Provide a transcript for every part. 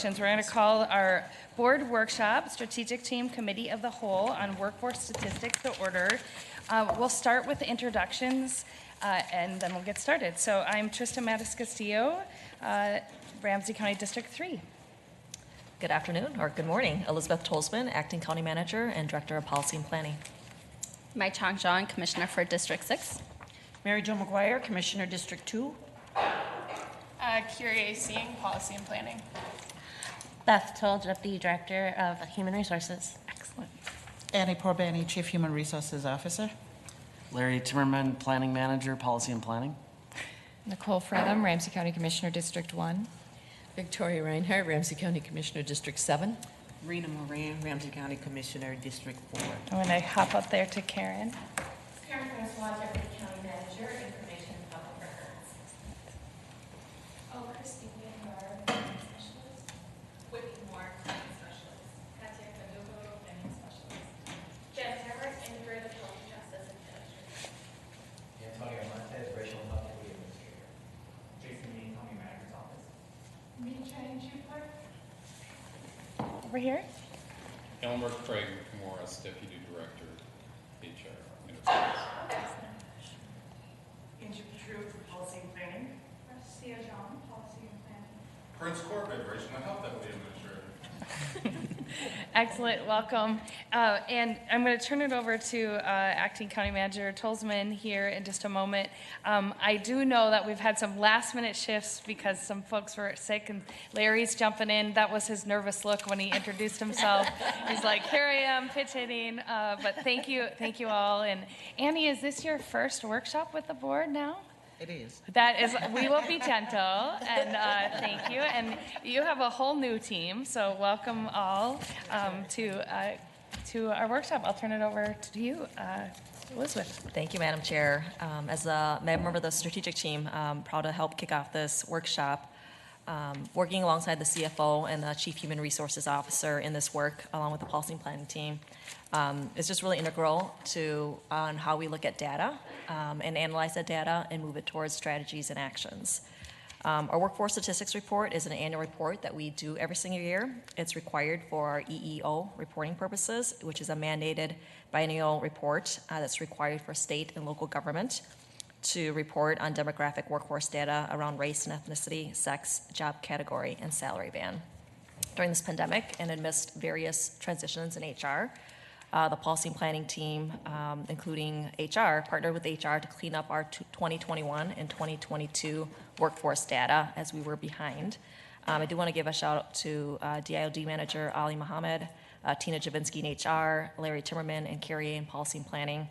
We're going to call our board workshop, Strategic Team Committee of the Whole on Workforce Statistics to order. We'll start with the introductions and then we'll get started. So I'm Trista Mattis-Castillo, Ramsey County District 3. Good afternoon, or good morning. Elizabeth Tolzman, Acting County Manager and Director of Policy and Planning. Mai Chong-John, Commissioner for District 6. Mary Jo McGuire, Commissioner District 2. Kyrie Singh, Policy and Planning. Beth Toll, Deputy Director of Human Resources. Excellent. Annie Porbani, Chief Human Resources Officer. Larry Timmerman, Planning Manager, Policy and Planning. Nicole Fretham, Ramsey County Commissioner, District 1. Victoria Reinhardt, Ramsey County Commissioner, District 7. Rena Moran, Ramsey County Commissioner, District 4. I'm going to hop up there to Karen. Karen Francois, Deputy County Manager, Information and Public Records. Oh, Christine Leonard, Planning Specialist. Whitney Moore, Planning Specialist. Katia Kadugo, Planning Specialist. Jen Harris, Integrated Public Justice Administrator. Antonio Montez, Racial and Health Equity Administrator. Jason Lee, County Manager's Office. Me, Chang Chupler. Over here. Elmer Craig Morris, Deputy Director, HR Enterprise. Andrew Petru for Policy and Planning. Marcia Jean, Policy and Planning. Prince Corbett, Racial and Health Equity Administrator. Excellent, welcome. And I'm going to turn it over to Acting County Manager Tolzman here in just a moment. I do know that we've had some last minute shifts because some folks were sick and Larry's jumping in. That was his nervous look when he introduced himself. He's like, here I am, pitch hitting. But thank you all. And Annie, is this your first workshop with the board now? It is. That is, we will be gentle, and thank you. And you have a whole new team, so welcome all to our workshop. I'll turn it over to you, Elizabeth. Thank you, Madam Chair. As a member of the strategic team, I'm proud to help kick off this workshop. Working alongside the CFO and the Chief Human Resources Officer in this work, along with the policy and planning team, is just really integral on how we look at data and analyze that data and move it towards strategies and actions. Our workforce statistics report is an annual report that we do every single year. It's required for our EEO reporting purposes, which is a mandated biennial report that's required for state and local government to report on demographic workforce data around race and ethnicity, sex, job category, and salary band. During this pandemic and amidst various transitions in HR, the policy and planning team, including HR, partnered with HR to clean up our 2021 and 2022 workforce data as we were behind. I do want to give a shout out to DIOD Manager Ali Mohammed, Tina Javinsky in HR, Larry Timmerman, and Carrie in policy and planning.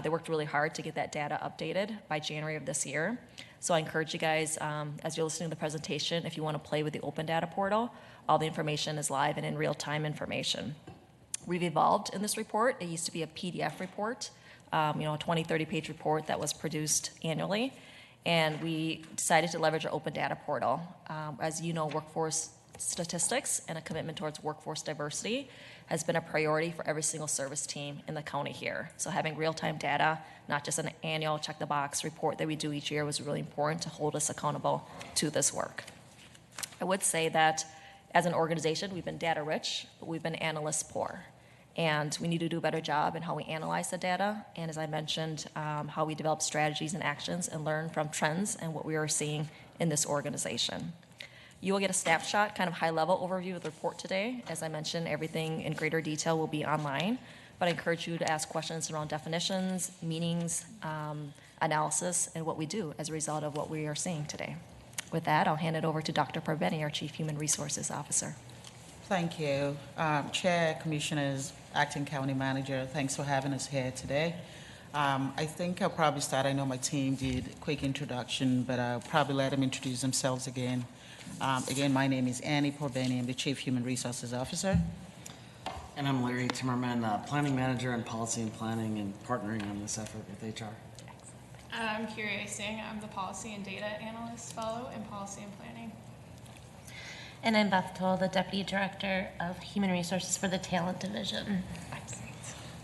They worked really hard to get that data updated by January of this year. So I encourage you guys, as you're listening to the presentation, if you want to play with the open data portal, all the information is live and in real-time information. We've evolved in this report. It used to be a PDF report, a 20, 30-page report that was produced annually. And we decided to leverage our open data portal. As you know, workforce statistics and a commitment towards workforce diversity has been a priority for every single service team in the county here. So having real-time data, not just an annual check-the-box report that we do each year, was really important to hold us accountable to this work. I would say that as an organization, we've been data-rich, but we've been analyst-poor. And we need to do a better job in how we analyze the data, and as I mentioned, how we develop strategies and actions and learn from trends and what we are seeing in this organization. You will get a snapshot, kind of high-level overview of the report today. As I mentioned, everything in greater detail will be online, but I encourage you to ask questions around definitions, meanings, analysis, and what we do as a result of what we are seeing today. With that, I'll hand it over to Dr. Porbani, our Chief Human Resources Officer. Thank you. Chair, Commissioners, Acting County Manager, thanks for having us here today. I think I'll probably start. I know my team did a quick introduction, but I'll probably let them introduce themselves again. Again, my name is Annie Porbani. I'm the Chief Human Resources Officer. And I'm Larry Timmerman, Planning Manager in Policy and Planning and partnering on this effort with HR. I'm Kyrie Singh. I'm the Policy and Data Analyst Fellow in Policy and Planning. And I'm Beth Toll, the Deputy Director of Human Resources for the Talent Division.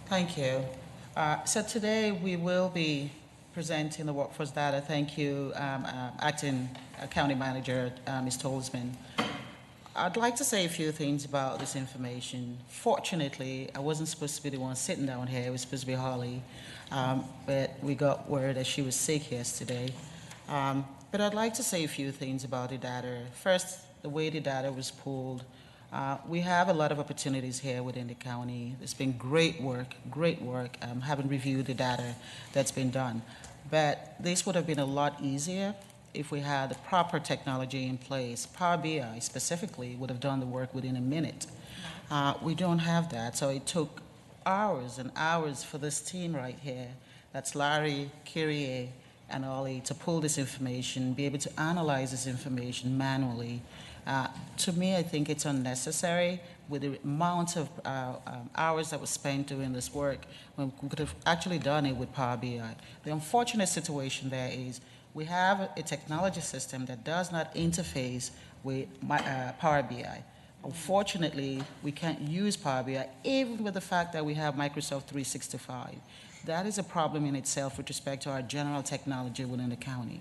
Thank you. So today we will be presenting the workforce data. Thank you, Acting County Manager, Ms. Tolzman. I'd like to say a few things about this information. Fortunately, I wasn't supposed to be the one sitting down here. It was supposed to be Holly, but we got word that she was sick yesterday. But I'd like to say a few things about the data. First, the way the data was pulled. We have a lot of opportunities here within the county. It's been great work, having reviewed the data that's been done. But this would have been a lot easier if we had the proper technology in place. Power BI specifically would have done the work within a minute. We don't have that, so it took hours and hours for this team right here, that's Larry, Kyrie, and Ollie, to pull this information, be able to analyze this information manually. To me, I think it's unnecessary with the amount of hours that was spent doing this work when we could have actually done it with Power BI. The unfortunate situation there is we have a technology system that does not interface with Power BI. Unfortunately, we can't use Power BI, even with the fact that we have Microsoft 365. That is a problem in itself with respect to our general technology within the county.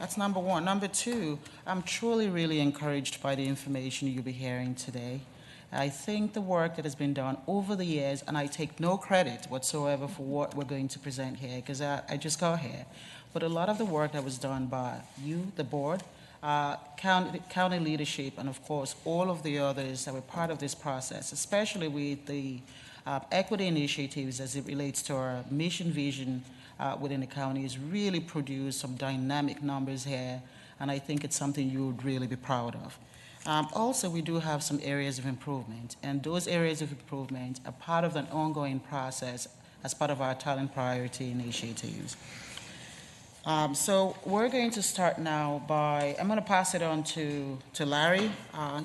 That's number one. Number two, I'm truly really encouraged by the information you'll be hearing today. I think the work that has been done over the years, and I take no credit whatsoever for what we're going to present here, because I just got here, but a lot of the work that was done by you, the board, county leadership, and of course all of the others that were part of this process, especially with the equity initiatives as it relates to our mission vision within the county, has really produced some dynamic numbers here, and I think it's something you would really be proud of. Also, we do have some areas of improvement, and those areas of improvement are part of an ongoing process as part of our talent priority initiatives. So we're going to start now by, I'm going to pass it on to Larry.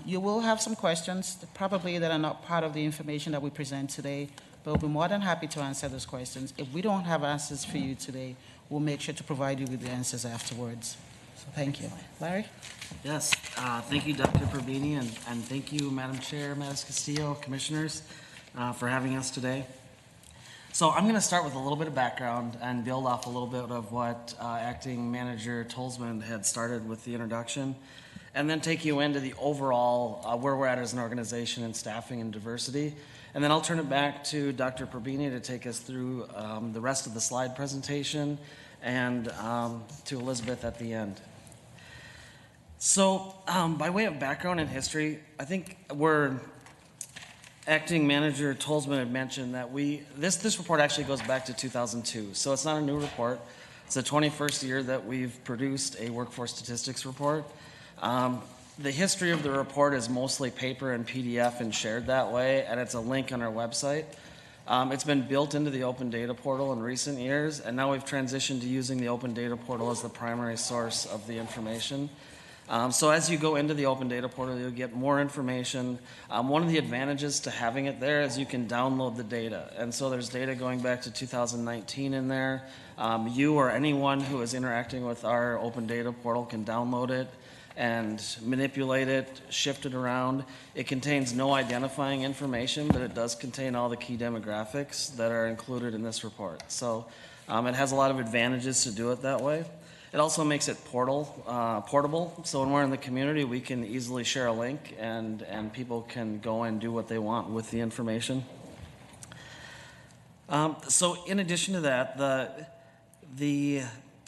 You will have some questions, probably that are not part of the information that we present today, but we'll be more than happy to answer those questions. If we don't have answers for you today, we'll make sure to provide you with the answers afterwards. So thank you. Larry? Yes, thank you, Dr. Perbini, and thank you, Madam Chair, Madis Castillo, Commissioners, for having us today. So I'm going to start with a little bit of background and build off a little bit of what Acting Manager Tolzman had started with the introduction, and then take you into the overall where we're at as an organization in staffing and diversity. And then I'll turn it back to Dr. Perbini to take us through the rest of the slide presentation, and to Elizabeth at the end. So by way of background and history, I think Acting Manager Tolzman had mentioned that this report actually goes back to 2002, so it's not a new report. It's the 21st year that we've produced a workforce statistics report. The history of the report is mostly paper and PDF and shared that way, and it's a link on our website. It's been built into the Open Data Portal in recent years, and now we've transitioned to using the Open Data Portal as the primary source of the information. So as you go into the Open Data Portal, you'll get more information. One of the advantages to having it there is you can download the data. And so there's data going back to 2019 in there. You or anyone who is interacting with our Open Data Portal can download it and manipulate it, shift it around. It contains no identifying information, but it does contain all the key demographics that are included in this report. So it has a lot of advantages to do it that way. It also makes it portable, so when we're in the community, we can easily share a link and people can go and do what they want with the information. So in addition to that,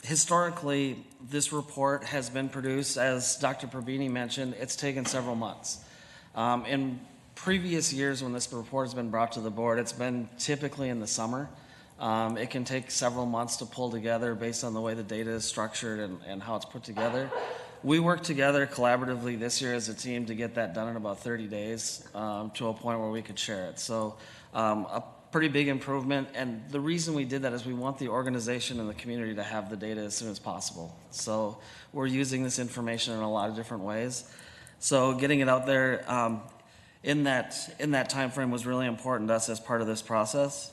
historically, this report has been produced, as Dr. Perbini mentioned, it's taken several months. In previous years when this report has been brought to the board, it's been typically in the summer. It can take several months to pull together based on the way the data is structured and how it's put together. We worked together collaboratively this year as a team to get that done in about 30 days to a point where we could share it. So a pretty big improvement, and the reason we did that is we want the organization and the community to have the data as soon as possible. So we're using this information in a lot of different ways. So getting it out there in that time frame was really important to us as part of this process.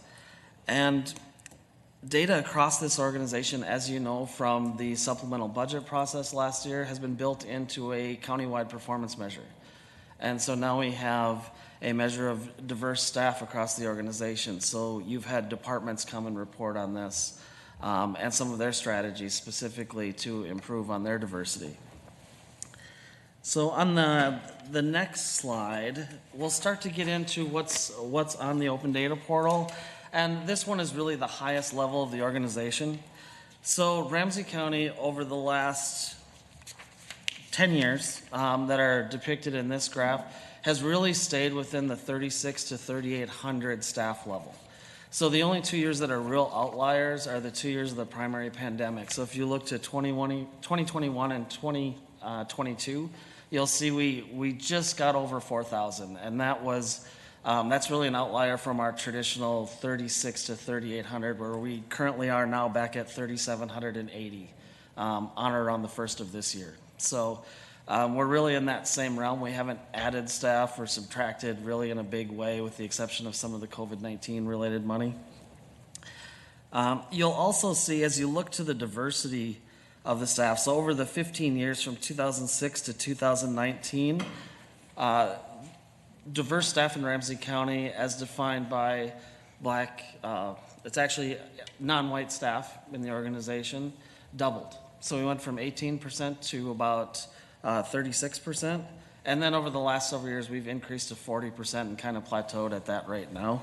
And data across this organization, as you know from the supplemental budget process last year, has been built into a countywide performance measure. And so now we have a measure of diverse staff across the organization. So you've had departments come and report on this and some of their strategies specifically to improve on their diversity. So on the next slide, we'll start to get into what's on the open data portal. And this one is really the highest level of the organization. So Ramsey County, over the last 10 years that are depicted in this graph, has really stayed within the 3,600 to 3,800 staff level. So the only 2 years that are real outliers are the 2 years of the primary pandemic. So if you look to 2021 and 2022, you'll see we just got over 4,000, and that's really an outlier from our traditional 36 to 3,800, where we currently are now back at 3,780 on or around the first of this year. So we're really in that same realm. We haven't added staff or subtracted really in a big way, with the exception of some of the COVID-19 related money. You'll also see, as you look to the diversity of the staff, so over the 15 years from 2006 to 2019, diverse staff in Ramsey County, as defined by Black, it's actually non-white staff in the organization, doubled. So we went from 18% to about 36%. And then over the last several years, we've increased to 40% and kind of plateaued at that rate now.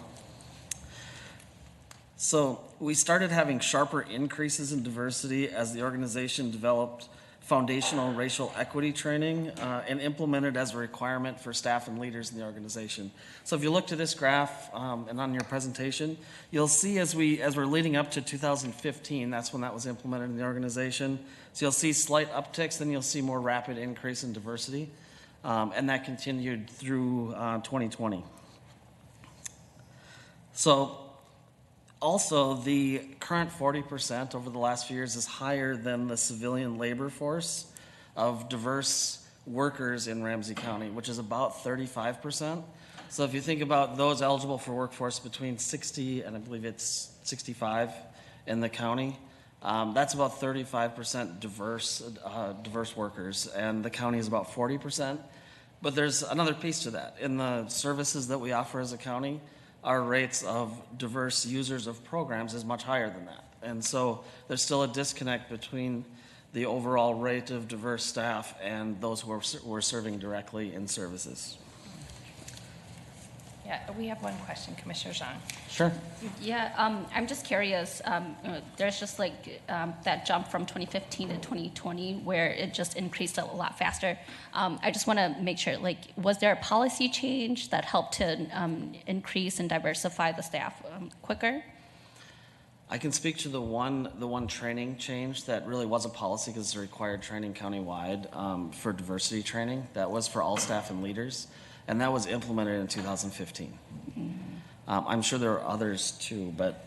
So we started having sharper increases in diversity as the organization developed foundational racial equity training and implemented as a requirement for staff and leaders in the organization. So if you look to this graph and on your presentation, you'll see as we're leading up to 2015, that's when that was implemented in the organization. So you'll see slight upticks, then you'll see more rapid increase in diversity, and that continued through 2020. So also, the current 40% over the last few years is higher than the civilian labor force of diverse workers in Ramsey County, which is about 35%. So if you think about those eligible for workforce between 60 and I believe it's 65 in the county, that's about 35% diverse workers, and the county is about 40%. But there's another piece to that. In the services that we offer as a county, our rates of diverse users of programs is much higher than that. And so there's still a disconnect between the overall rate of diverse staff and those who we're serving directly in services. Yeah, we have one question, Commissioner Zhang. Sure. Yeah, I'm just curious. There's just like that jump from 2015 to 2020 where it just increased a lot faster. I just want to make sure, like, was there a policy change that helped to increase and diversify the staff quicker? I can speak to the one training change that really was a policy because it's a required training countywide for diversity training. That was for all staff and leaders, and that was implemented in 2015. I'm sure there are others too, but...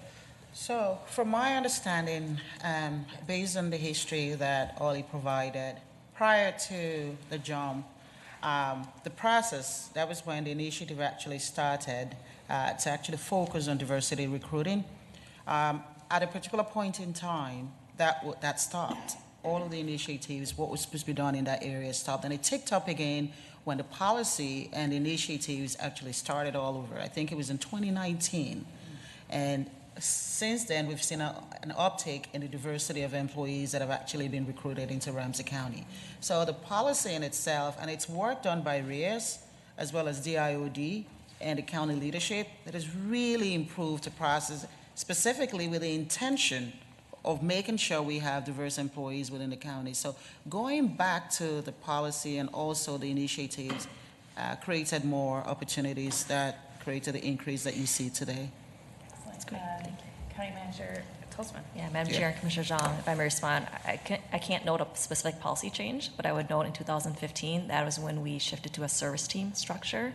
So, from my understanding, based on the history that Ollie provided, prior to the jump, the process, that was when the initiative actually started to actually focus on diversity recruiting. At a particular point in time, that stopped. All of the initiatives, what was supposed to be done in that area stopped, and it ticked up again when the policy and initiatives actually started all over. I think it was in 2019. And since then, we've seen an uptake in the diversity of employees that have actually been recruited into Ramsey County. So the policy in itself, and it's work done by RIAS, as well as DIOD and the county leadership, that has really improved the process, specifically with the intention of making sure we have diverse employees within the county. So going back to the policy and also the initiatives created more opportunities that created the increase that you see today. That's great. Thank you. County Manager Tolzman. Yeah, Madam Chair and Commissioner Zhang, if I may respond, I can't note a specific policy change, but I would note in 2015, that was when we shifted to a service team structure,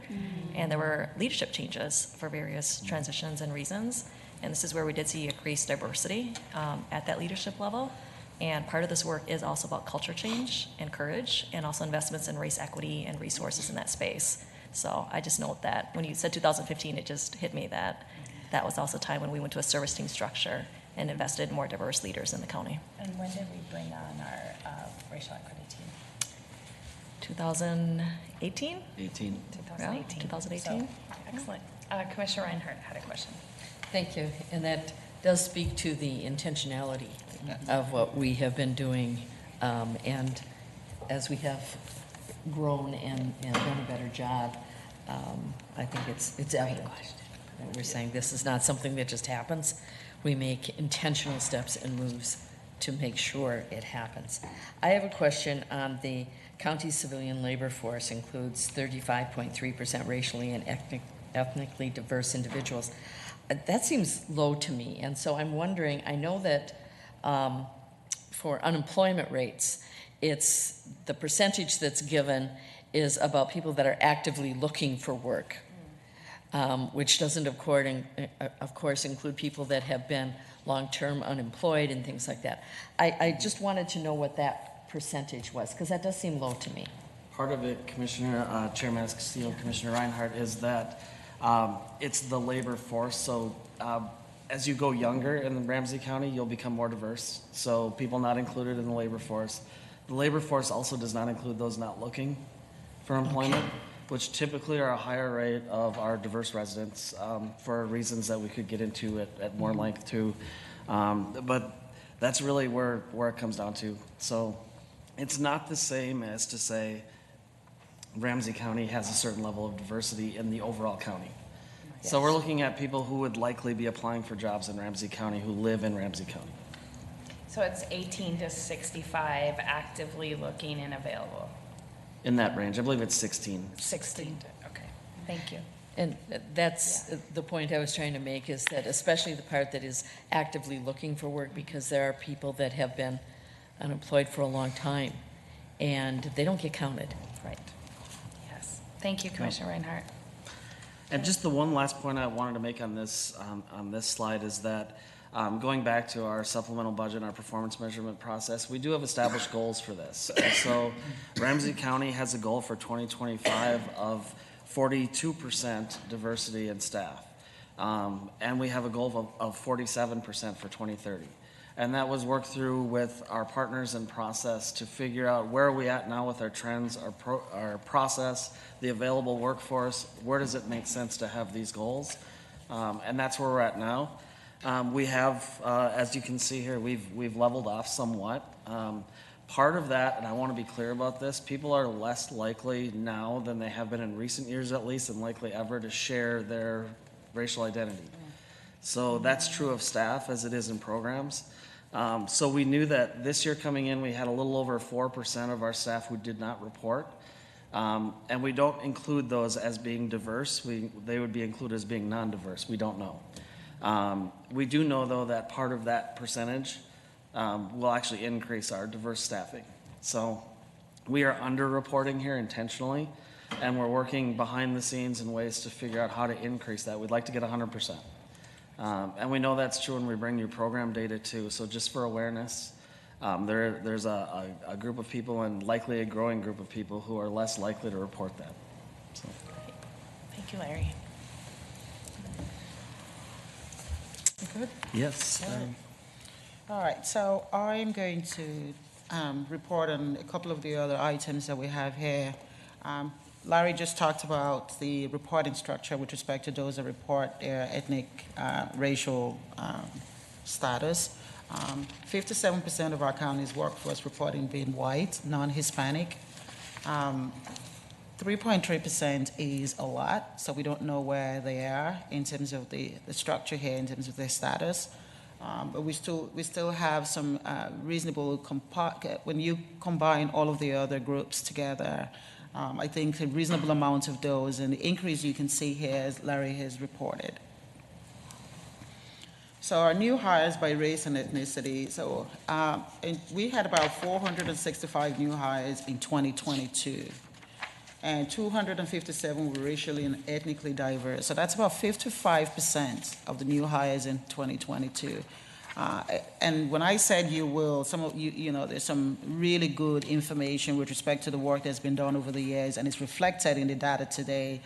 and there were leadership changes for various transitions and reasons. And this is where we did see increased diversity at that leadership level. And part of this work is also about culture change and courage, and also investments in race equity and resources in that space. So I just note that when you said 2015, it just hit me that that was also a time when we went to a service team structure and invested in more diverse leaders in the county. And when did we bring on our racial equity team? 2018? 2018. 2018. So, excellent. Commissioner Reinhardt had a question. Thank you. And that does speak to the intentionality of what we have been doing. And as we have grown and done a better job, I think it's evident that we're saying this is not something that just happens. We make intentional steps and moves to make sure it happens. I have a question on the county civilian labor force includes 35.3% racially and ethnically diverse individuals. That seems low to me, and so I'm wondering, I know that for unemployment rates, it's the percentage that's given is about people that are actively looking for work, which doesn't, of course, include people that have been long-term unemployed and things like that. I just wanted to know what that percentage was, because that does seem low to me. Part of it, Commissioner, Chairman Castillo, Commissioner Reinhardt, is that it's the labor force. So as you go younger in Ramsey County, you'll become more diverse. So people not included in the labor force. The labor force also does not include those not looking for employment, which typically are a higher rate of our diverse residents for reasons that we could get into at more length too. But that's really where it comes down to. So it's not the same as to say Ramsey County has a certain level of diversity in the overall county. Yes. So we're looking at people who would likely be applying for jobs in Ramsey County who live in Ramsey County. So it's 18 to 65 actively looking and available. In that range. I believe it's 16. 16, okay. Thank you. And that's the point I was trying to make, is that especially the part that is actively looking for work, because there are people that have been unemployed for a long time and they don't get counted. Right. Yes. Thank you, Commissioner Reinhardt. And just the one last point I wanted to make on this slide is that going back to our supplemental budget and our performance measurement process, we do have established goals for this. And so Ramsey County has a goal for 2025 of 42% diversity in staff. And we have a goal of 47% for 2030. And that was worked through with our partners in process to figure out where are we at now with our trends, our process, the available workforce, where does it make sense to have these goals? And that's where we're at now. We have, as you can see here, we've leveled off somewhat. Part of that, and I want to be clear about this, people are less likely now than they have been in recent years at least, and likely ever, to share their racial identity. So that's true of staff as it is in programs. So we knew that this year coming in, we had a little over 4% of our staff who did not report. And we don't include those as being diverse. They would be included as being non-diverse. We don't know. We do know, though, that part of that percentage will actually increase our diverse staffing. So we are under-reporting here intentionally, and we're working behind the scenes in ways to figure out how to increase that. We'd like to get 100%. And we know that's true when we bring you program data too. So just for awareness, there's a group of people, and likely a growing group of people, who are less likely to report that. So. Thank you, Larry. Good? Yes. All right, so I'm going to report on a couple of the other items that we have here. Larry just talked about the reporting structure with respect to those that report their ethnic, racial status. 57% of our county's workforce reporting being white, non-Hispanic. 3.3% is a lot, so we don't know where they are in terms of the structure here, in terms of their status. But we still have some reasonable, when you combine all of the other groups together, I think a reasonable amount of those, and the increase you can see here, as Larry has reported. So our new hires by race and ethnicity, so we had about 465 new hires in 2022, and 257 were racially and ethnically diverse. So that's about 55% of the new hires in 2022. And when I said you will, some of you know, there's some really good information with respect to the work that's been done over the years, and it's reflected in the data today,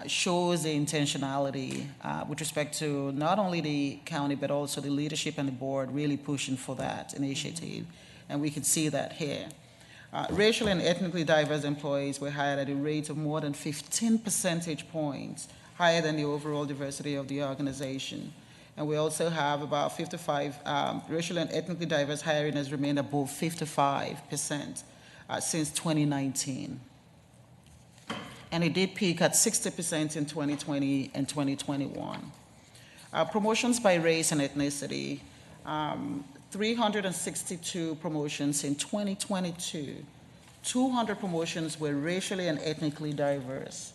shows the intentionality with respect to not only the county, but also the leadership and the board really pushing for that initiative. And we can see that here. Racially and ethnically diverse employees were hired at a rate of more than 15 percentage points higher than the overall diversity of the organization. And we also have about 55, racial and ethnically diverse hiring has remained above 55% since 2019. and it did peak at 60% in 2020 and 2021. Promotions by race and ethnicity, 362 promotions in 2022. 200 promotions were racially and ethnically diverse.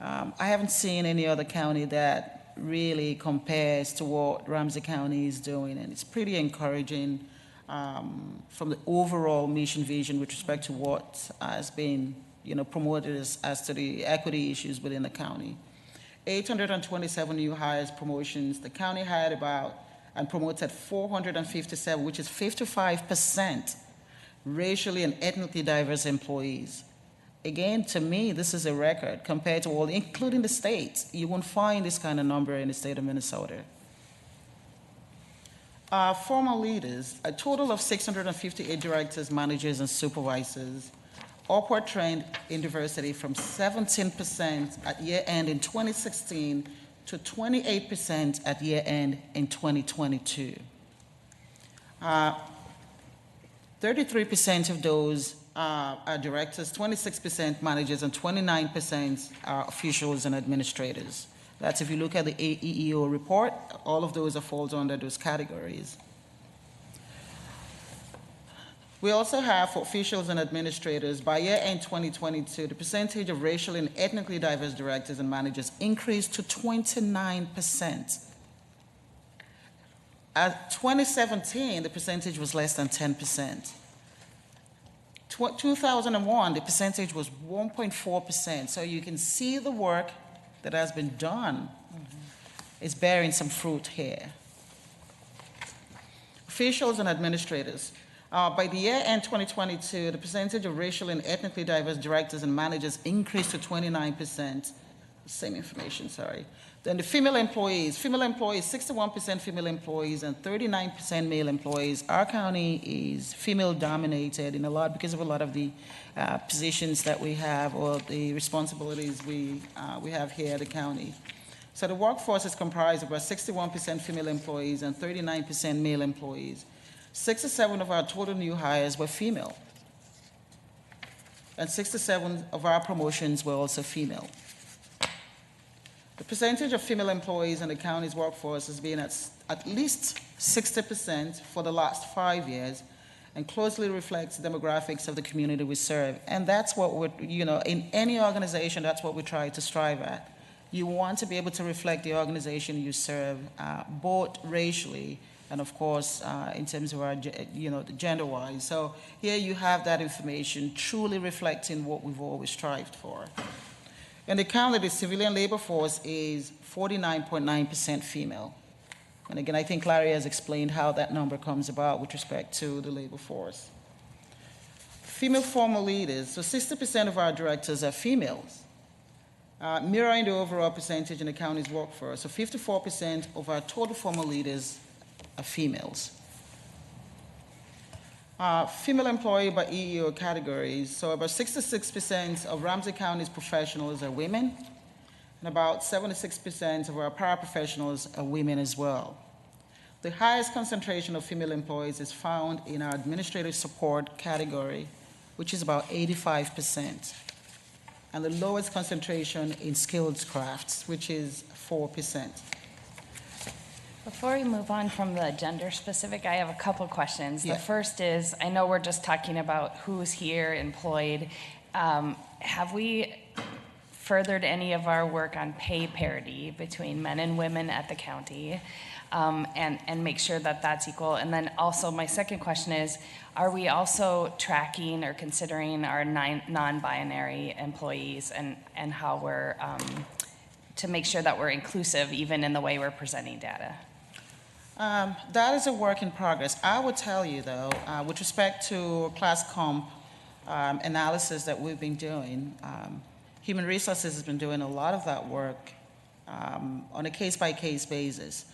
I haven't seen any other county that really compares to what Ramsey County is doing, and it's pretty encouraging from the overall mission vision with respect to what has been promoted as to the equity issues within the county. 827 new hires, promotions. The county hired about and promoted 457, which is 55% racially and ethnically diverse employees. Again, to me, this is a record compared to all, including the states. You won't find this kind of number in the state of Minnesota. Former leaders, a total of 658 directors, managers, and supervisors. Upward trend in diversity from 17% at year end in 2016 to 28% at year end in 2022. 33% of those are directors, 26% managers, and 29% are officials and administrators. That's if you look at the AEEO report, all of those falls under those categories. We also have for officials and administrators, by year end 2022, the percentage of racially and ethnically diverse directors and managers increased to 29%. At 2017, the percentage was less than 10%. 2001, the percentage was 1.4%. So you can see the work that has been done is bearing some fruit here. Officials and administrators. By the year end 2022, the percentage of racial and ethnically diverse directors and managers increased to 29%. Same information, sorry. Then the female employees, 61% female employees and 39% male employees. Our county is female dominated in a lot because of a lot of the positions that we have or the responsibilities we have here at the county. So the workforce is comprised of about 61% female employees and 39% male employees. 67 of our total new hires were female, and 67 of our promotions were also female. The percentage of female employees in the county's workforce has been at least 60% for the last 5 years and closely reflects the demographics of the community we serve. And that's what we're, in any organization, that's what we try to strive at. You want to be able to reflect the organization you serve, both racially and of course, in terms of our, gender-wise. So here you have that information truly reflecting what we've always strived for. In the county, the civilian labor force is 49.9% female. And again, I think Larry has explained how that number comes about with respect to the labor force. Female formal leaders, so 60% of our directors are females, mirroring the overall percentage in the county's workforce. So 54% of our total formal leaders are females. Female employee by EEO categories, so about 66% of Ramsey County's professionals are women, and about 76% of our paraprofessionals are women as well. The highest concentration of female employees is found in our administrative support category, which is about 85%, and the lowest concentration in skilled crafts, which is 4%. Before we move on from the gender specific, I have a couple questions. Yeah. The first is, I know we're just talking about who's here employed. Have we furthered any of our work on pay parity between men and women at the county, and make sure that that's equal? And then also my second question is, are we also tracking or considering our non-binary employees and how we're, to make sure that we're inclusive even in the way we're presenting data? That is a work in progress. I would tell you, though, with respect to class comp analysis that we've been doing, Human Resources has been doing a lot of that work on a case-by-case basis.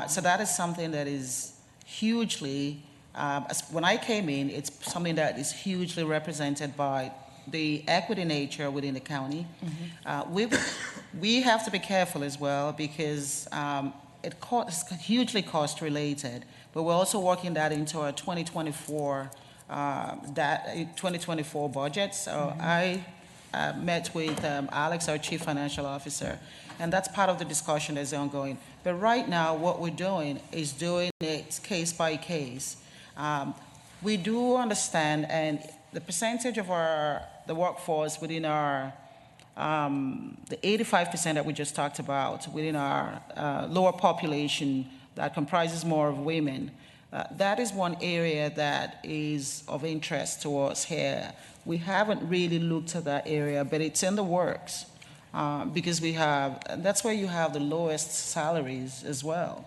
So that is something that is hugely, when I came in, it's something that is hugely represented by the equity nature within the county. Mm-hmm. We have to be careful as well because it's hugely cost related, but we're also working that into our 2024 budget. So mm-hmm. met with Alex, our Chief Financial Officer, and that's part of the discussion that's ongoing. But right now, what we're doing is doing it case by case. We do understand, and the percentage of the workforce within our the 85% that we just talked about within our lower population that comprises more of women, that is one area that is of interest to us here. We haven't really looked at that area, but it's in the works because that's where you have the lowest salaries as well.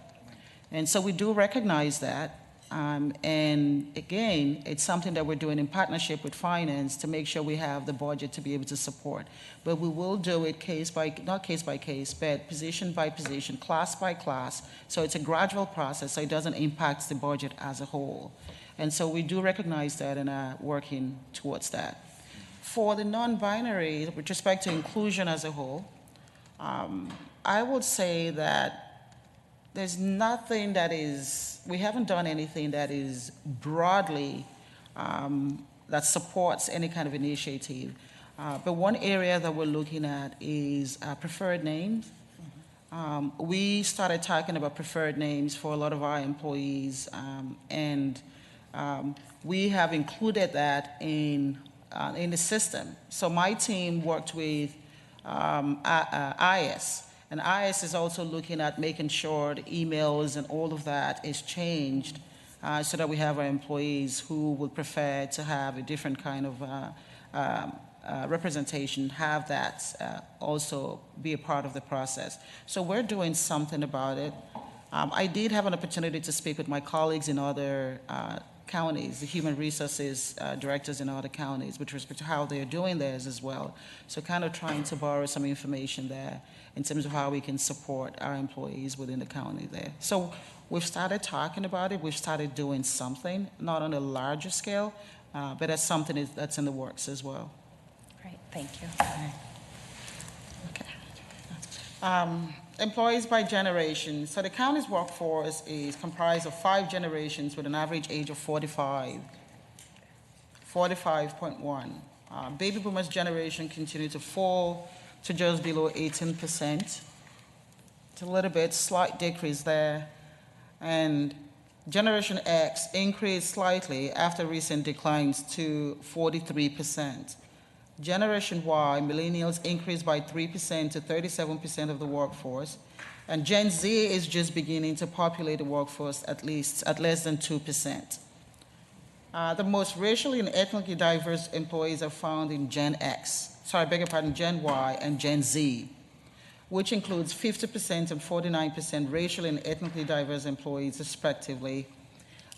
And so we do recognize that. And again, it's something that we're doing in partnership with finance to make sure we have the budget to be able to support. But we will do it not case by case, but position by position, class by class. So it's a gradual process, so it doesn't impact the budget as a whole. And so we do recognize that and are working towards that. For the non-binary, with respect to inclusion as a whole, I would say that there's nothing we haven't done anything that is broadly, that supports any kind of initiative. But one area that we're looking at is preferred names. We started talking about preferred names for a lot of our employees, and we have included that in the system. So my team worked with IS, and IS is also looking at making sure the emails and all of that is changed so that we have our employees who would prefer to have a different kind of representation, have that also be a part of the process. So we're doing something about it. I did have an opportunity to speak with my colleagues in other counties, the human resources directors in other counties, with respect to how they're doing theirs as well. So kind of trying to borrow some information there in terms of how we can support our employees within the county there. So we've started talking about it. We've started doing something, not on a larger scale, but that's something that's in the works as well. Great, thank you. Okay. Employees by generation. So the county's workforce is comprised of 5 generations with an average age of 45, 45.1. Baby boomers generation continue to fall to just below 18%. It's a little bit, slight decrease there. And Generation X increased slightly after recent declines to 43%. Generation Y, millennials, increased by 3% to 37% of the workforce. And Gen Z is just beginning to populate the workforce at less than 2%. The most racially and ethnically diverse employees are found in Gen Y and Gen Z, which includes 50% and 49% racially and ethnically diverse employees, respectively.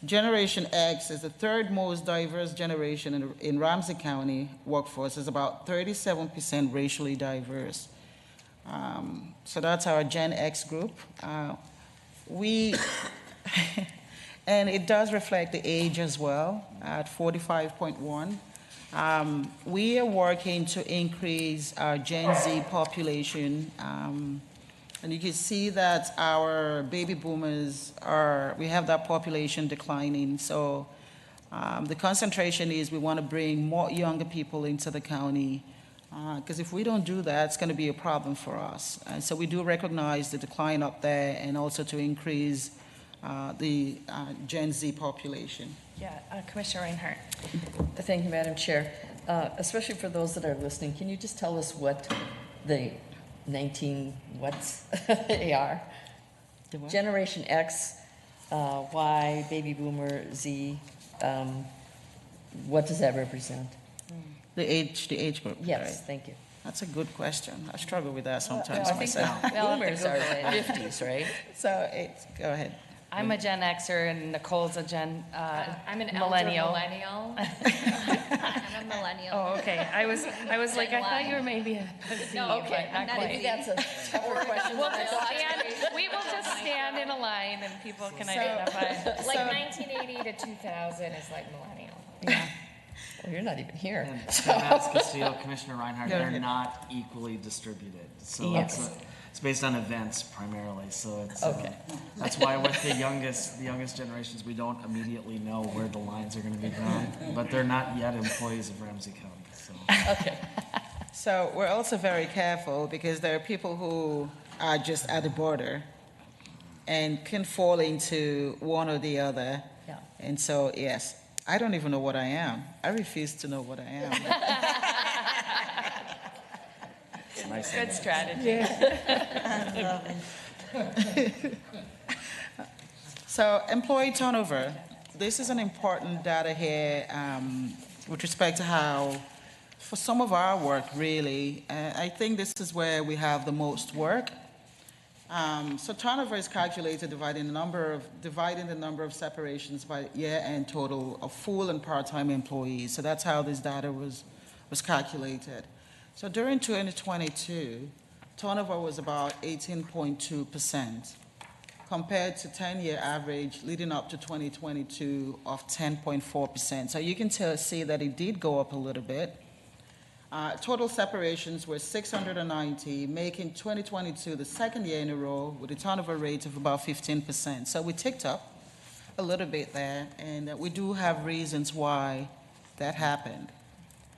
Generation X is the third most diverse generation in Ramsey County workforce. It's about 37% racially diverse. So that's our Gen X group. And it does reflect the age as well at 45.1. We are working to increase our Gen Z population. And you can see that our baby boomers we have that population declining. So the concentration is we want to bring more younger people into the county, because if we don't do that, it's going to be a problem for us. And so we do recognize the decline up there, and also to increase the Gen Z population. Yeah, Commissioner Reinhardt. Thank you, Madam Chair. Especially for those that are listening, can you just tell us what the 19 what's they are? Generation X, Y, baby boomer, Z. What does that represent? The age group. Yes, right? thank you. That's a good question. I struggle with that sometimes I think myself. boomers are 50s, right? So go ahead. I'm a Gen Xer and Nicole's a Gen I'm an millennial. elder millennial. I'm a millennial. Oh, okay. I was like, Gen I thought Y. you were maybe a Z, Okay, but I'm not not a quite. Z. That's a tougher question We'll than I just thought. we will just stand in a line and people can identify. Like 1980 to 2000 is like millennial. Yeah. Well, you're not even here. And Ms. Castillo, Commissioner Reinhardt, Go they're ahead. not equally distributed. So Yes. it's based on events primarily. So it's Okay. that's why with the youngest generations, we don't immediately know where the lines are going to be drawn. But they're not yet employees of Ramsey County. So Okay. So we're also very careful because there are people who are just at the border and can fall into one or the other. Yeah. And so, yes, I don't even know what I am. I refuse to know what I am. Nice. Good strategy. I love it. So employee turnover, this is an important data here with respect to how, for some of our work really, I think this is where we have the most work. So turnover is calculated dividing the number of separations by year-end total of full and part-time employees. So that's how this data was calculated. So during 2022, turnover was about 18.2%, compared to 10-year average leading up to 2022 of 10.4%. So you can see that it did go up a little bit. Total separations were 690, making 2022 the second year in a row with a turnover rate of about 15%. So we ticked up a little bit there, and we do have reasons why that happened.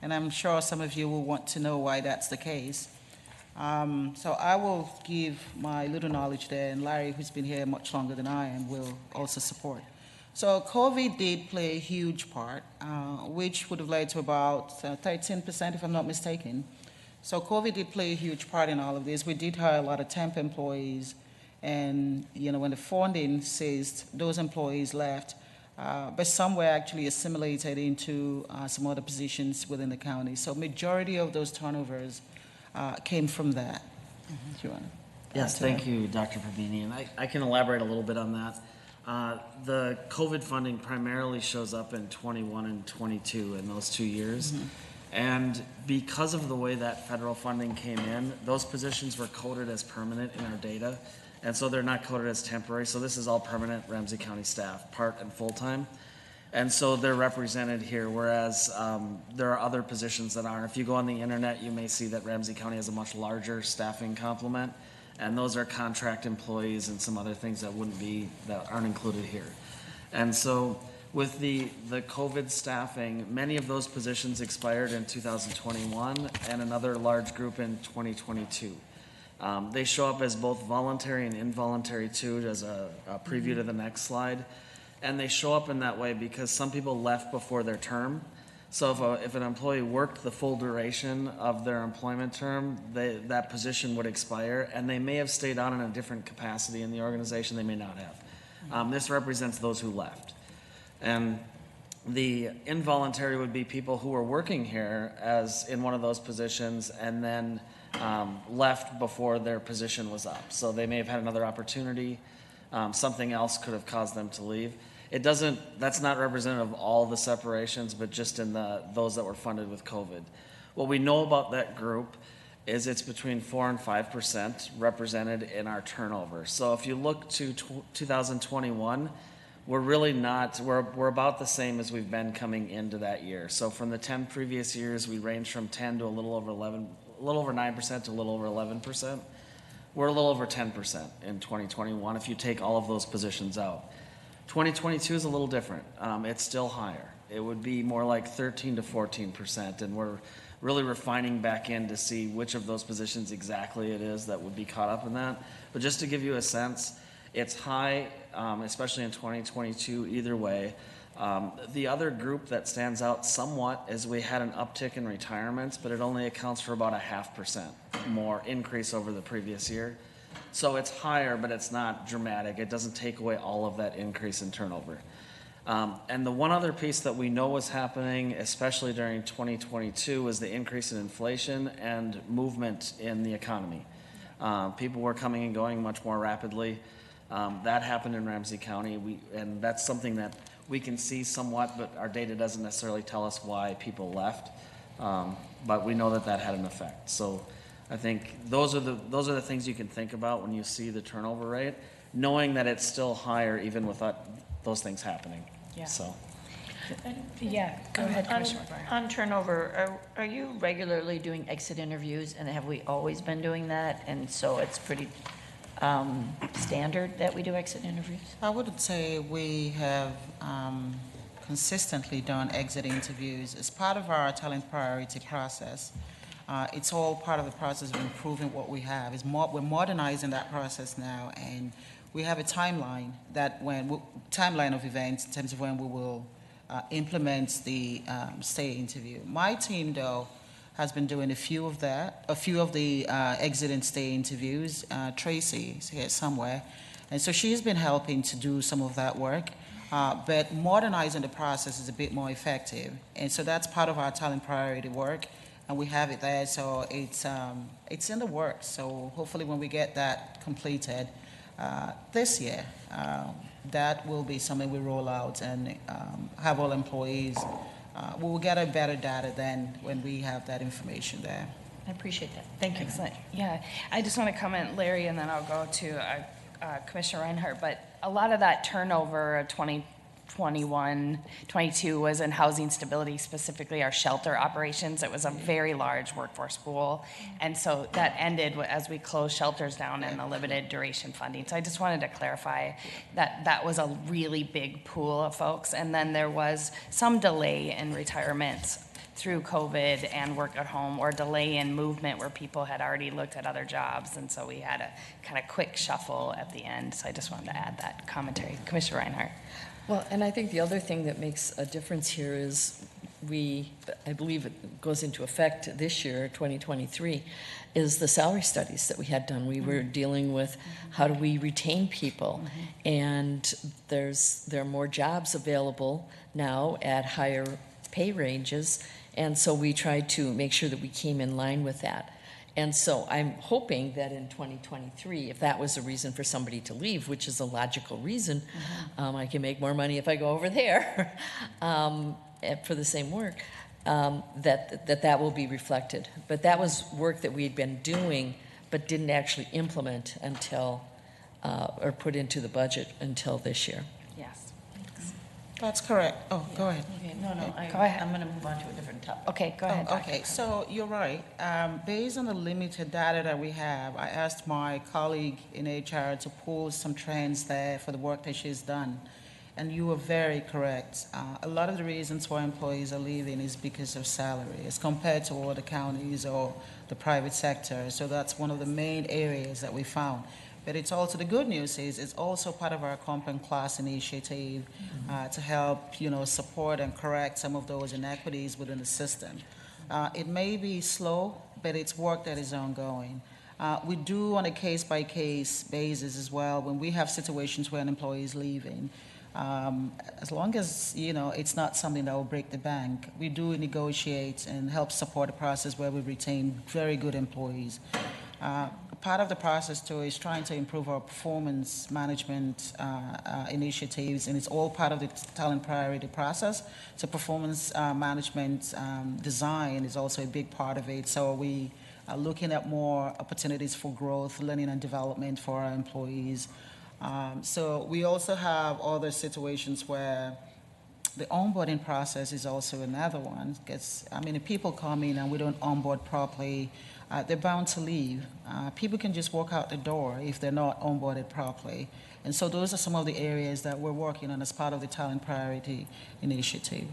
And I'm sure some of you will want to know why that's the case. So I will give my little knowledge there, and Larry, who's been here much longer than I am, will also support. So COVID did play a huge part, which would have led to about 13%, if I'm not mistaken. So COVID did play a huge part in all of this. We did hire a lot of temp employees, and when the funding ceased, those employees left. But some were actually assimilated into some other positions within the county. So majority of those turnovers came from that. Do you want to Yes, add to thank that? you, Dr. Pavini, and I can elaborate a little bit on that. The COVID funding primarily shows up in 21 and 22 in those 2 years. And because of the way that federal funding came in, those positions were coded as permanent in our data. And so they're not coded as temporary. So this is all permanent Ramsey County staff, part and full-time. And so they're represented here, whereas there are other positions that aren't. If you go on the internet, you may see that Ramsey County has a much larger staffing complement. And those are contract employees and some other things that aren't included here. And so with the COVID staffing, many of those positions expired in 2021 and another large group in 2022. They show up as both voluntary and involuntary too, as a preview to the next slide. And they show up in that way because some people left before their term. So if an employee worked the full duration of their employment term, that position would expire, and they may have stayed on in a different capacity in the organization, they may not have. This represents those who left. And the involuntary would be people who were working here as in one of those positions and then left before their position was up. So they may have had another opportunity, something else could have caused them to leave. That's not representative of all the separations, but just in those that were funded with COVID. What we know about that group is it's between 4 and 5% represented in our turnover. So if you look to 2021, we're really not, we're about the same as we've been coming into that year. So from the 10 previous years, we range from 10 to a little over 11, a little over 9% to a little over 11%. We're a little over 10% in 2021 if you take all of those positions out. 2022 is a little different. It's still higher. It would be more like 13 to 14%, and we're really refining back in to see which of those positions exactly it is that would be caught up in that. But just to give you a sense, it's high, especially in 2022, either way. The other group that stands out somewhat is we had an uptick in retirements, but it only accounts for about 0.5% more increase over the previous year. So it's higher, but it's not dramatic. It doesn't take away all of that increase in turnover. And the one other piece that we know was happening, especially during 2022, was the increase in inflation and movement in the economy. People were coming and going much more rapidly. That happened in Ramsey County, and that's something that we can see somewhat, but our data doesn't necessarily tell us why people left. But we know that that had an effect. So I think those are the things you can think about when you see the turnover rate, knowing that it's still higher even without those things happening. Yeah. So. Yeah, go ahead, Commissioner McGuire. On turnover, are you regularly doing exit interviews, and have we always been doing that? And so it's pretty standard that we do exit interviews? I would say we have consistently done exit interviews as part of our talent priority process. It's all part of the process of improving what we have. We're modernizing that process now, and we have a timeline timeline of events in terms of when we will implement the stay interview. My team, though, has been doing a few of the exit and stay interviews. Tracy is here somewhere, and so she's been helping to do some of that work. But modernizing the process is a bit more effective, and so that's part of our talent priority work, and we have it there. So it's in the works. So hopefully, when we get that completed this year, that will be something we roll out and have all employees. We will get a better data than when we have that information there. I appreciate that. Thank you. Excellent. Yeah, I just want to comment, Larry, and then I'll go to Commissioner Reinhardt. But a lot of that turnover of 2021, 22 was in housing stability, specifically our shelter operations. It was a very large workforce pool. And so that ended as we closed shelters down in the limited duration funding. So I just wanted to clarify that that was a really big pool of folks. And then there was some delay in retirements through COVID and work at home, or delay in movement where people had already looked at other jobs. And so we had a kind of quick shuffle at the end. So I just wanted to add that commentary. Commissioner Reinhardt. Well, and I think the other thing that makes a difference here is I believe it goes into effect this year, 2023, is the salary studies that we had done. We were dealing with how do we retain people, and there are more jobs available now at higher pay ranges, and so we tried to make sure that we came in line with that. And so I'm hoping that in 2023, if that was a reason for somebody to leave, which is a logical reason, I can make more money if I go over there for the same work, that will be reflected. But that was work that we had been doing but didn't actually implement until, or put into the budget until this year. Yes. That's correct. Oh, go ahead. Okay, no, Go ahead. I'm going to move on to a different topic. Okay, go ahead. Okay, so you're right. Based on the limited data that we have, I asked my colleague in HR to pull some trends there for the work that she's done. And you were very correct. A lot of the reasons why employees are leaving is because of salary as compared to other counties or the private sector. So that's one of the main areas that we found. But it's also, the good news is it's also part of our Comp and Class initiative to help, support and correct some of those inequities within the system. It may be slow, but it's work that is ongoing. We do on a case-by-case basis as well, when we have situations where an employee is leaving, as long as, it's not something that will break the bank, we do negotiate and help support a process where we retain very good employees. Part of the process, too, is trying to improve our performance management initiatives, and it's all part of the talent priority process. So performance management design is also a big part of it. So we are looking at more opportunities for growth, learning and development for our employees. So we also have other situations where the onboarding process is also another one. Because, if people come in and we don't onboard properly, they're bound to leave. People can just walk out the door if they're not onboarded properly. And so those are some of the areas that we're working on as part of the Talent Priority Initiative.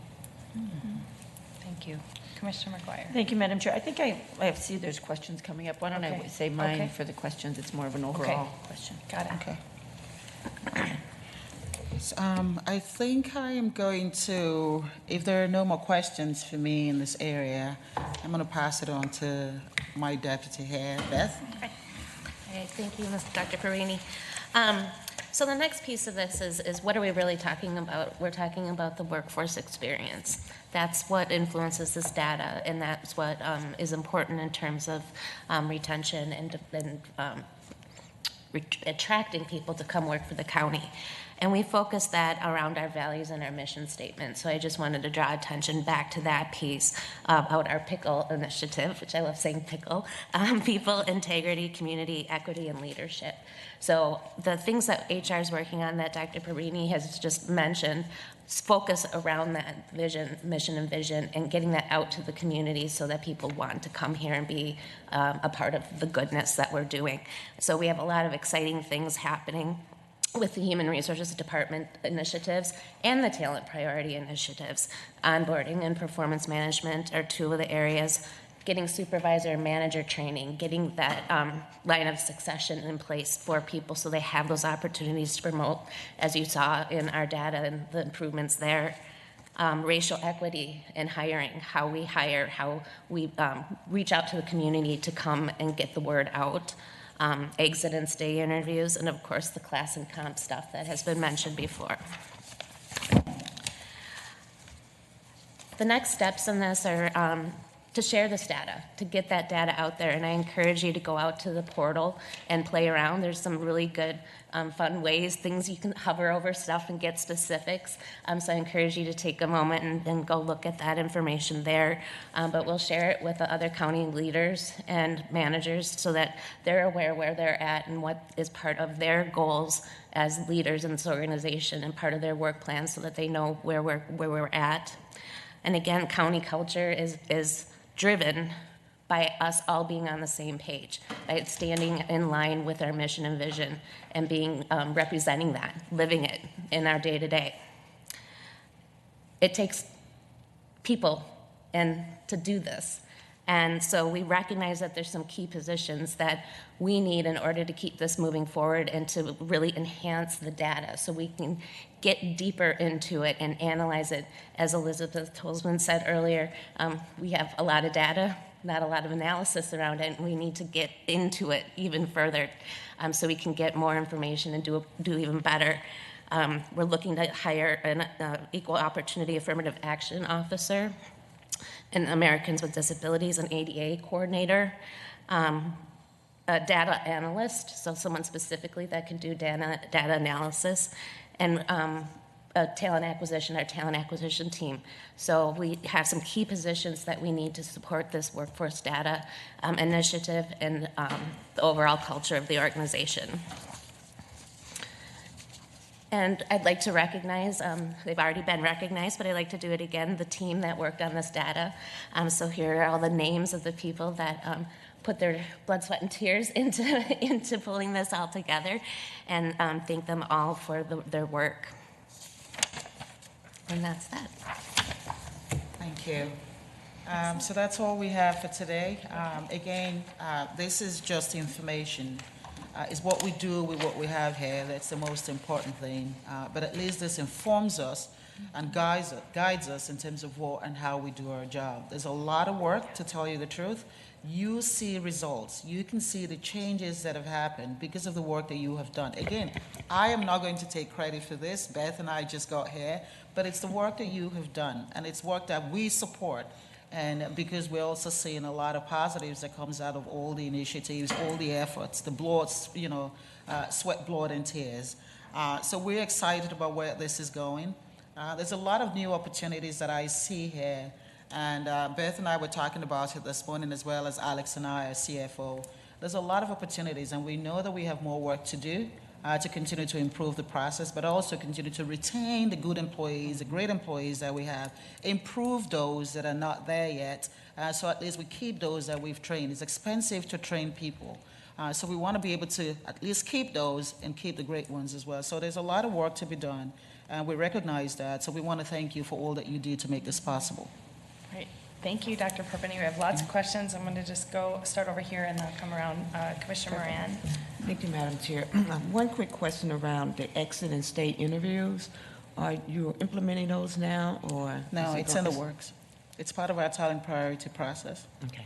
Thank you. Commissioner McGuire. Thank you, Madam Chair. I think I see there's questions coming up. Why don't I say mine Okay. for the questions? It's more of an overall question. Got it. Okay. I think I am going to, if there are no more questions for me in this area, I'm going to pass it on to my deputy here, Beth. Okay, thank you, Dr. Perini. So the next piece of this is what are we really talking about? We're talking about the workforce experience. That's what influences this data, and that's what is important in terms of retention and attracting people to come work for the county. And we focus that around our values and our mission statement. So I just wanted to draw attention back to that piece about our PICKLE initiative, which I love saying PICKLE, people, integrity, community, equity, and leadership. So the things that HR is working on that Dr. Perini has just mentioned focus around that vision, mission and vision, and getting that out to the community so that people want to come here and be a part of the goodness that we're doing. So we have a lot of exciting things happening with the Human Resources Department initiatives and the Talent Priority initiatives. Onboarding and performance management are two of the areas. getting supervisor and manager training, getting that line of succession in place for people so they have those opportunities to promote, as you saw in our data and the improvements there. Racial equity in hiring, how we hire, how we reach out to the community to come and get the word out. Exit and stay interviews, and of course the class and comp stuff that has been mentioned before. The next steps in this are to share this data, to get that data out there, and I encourage you to go out to the portal and play around. There's some really good fun ways, things you can hover over stuff and get specifics, so I encourage you to take a moment and go look at that information there, but we'll share it with the other county leaders and managers so that they're aware where they're at and what is part of their goals as leaders in this organization and part of their work plan so that they know where we're at. And again, county culture is driven by us all being on the same page, by standing in line with our mission and vision and being representing that, living it in our day-to-day. It takes people and to do this. And so we recognize that there's some key positions that we need in order to keep this moving forward and to really enhance the data so we can get deeper into it and analyze it. As Elizabeth Tolzman said earlier, we have a lot of data, not a lot of analysis around it, and we need to get into it even further so we can get more information and do even better. We're looking to hire an equal opportunity affirmative action officer, an Americans with Disabilities, an ADA coordinator, a data analyst, so someone specifically that can do data analysis, and a talent acquisition, our talent acquisition team. So we have some key positions that we need to support this workforce data initiative and the overall culture of the organization. And I'd like to recognize, they've already been recognized, but I'd like to do it again, the team that worked on this data. So here are all the names of the people that put their blood, sweat, and tears into pulling this all together, and thank them all for their work. And that's that. Thank you. So that's all we have for today. Again, this is just information. It's what we do with what we have here that's the most important thing. But at least this informs us and guides us in terms of what and how we do our job. There's a lot of work, to tell you the truth. You see results. You can see the changes that have happened because of the work that you have done. Again, I am not going to take credit for this. Beth and I just got here. But it's the work that you have done, and it's work that we support. And because we're also seeing a lot of positives that comes out of all the initiatives, all the efforts, the blood, sweat, blood, and tears. So we're excited about where this is going. There's a lot of new opportunities that I see here. And Beth and I were talking about it this morning, as well as Alex and I, our CFO. There's a lot of opportunities, and we know that we have more work to do to continue to improve the process, but also continue to retain the good employees, the great employees that we have, improve those that are not there yet, so at least we keep those that we've trained. It's expensive to train people, so we want to be able to at least keep those and keep the great ones as well. So there's a lot of work to be done, and we recognize that, so we want to thank you for all that you do to make this possible. Great. Thank you, Dr. Perpeny. We have lots of questions. I'm going to just start over here and then come around. Commissioner Moran. Thank you, Madam Chair. One quick question around the exit and stay interviews. Are you implementing those now, or? No, it's in the works. It's part of our talent priority process. Okay.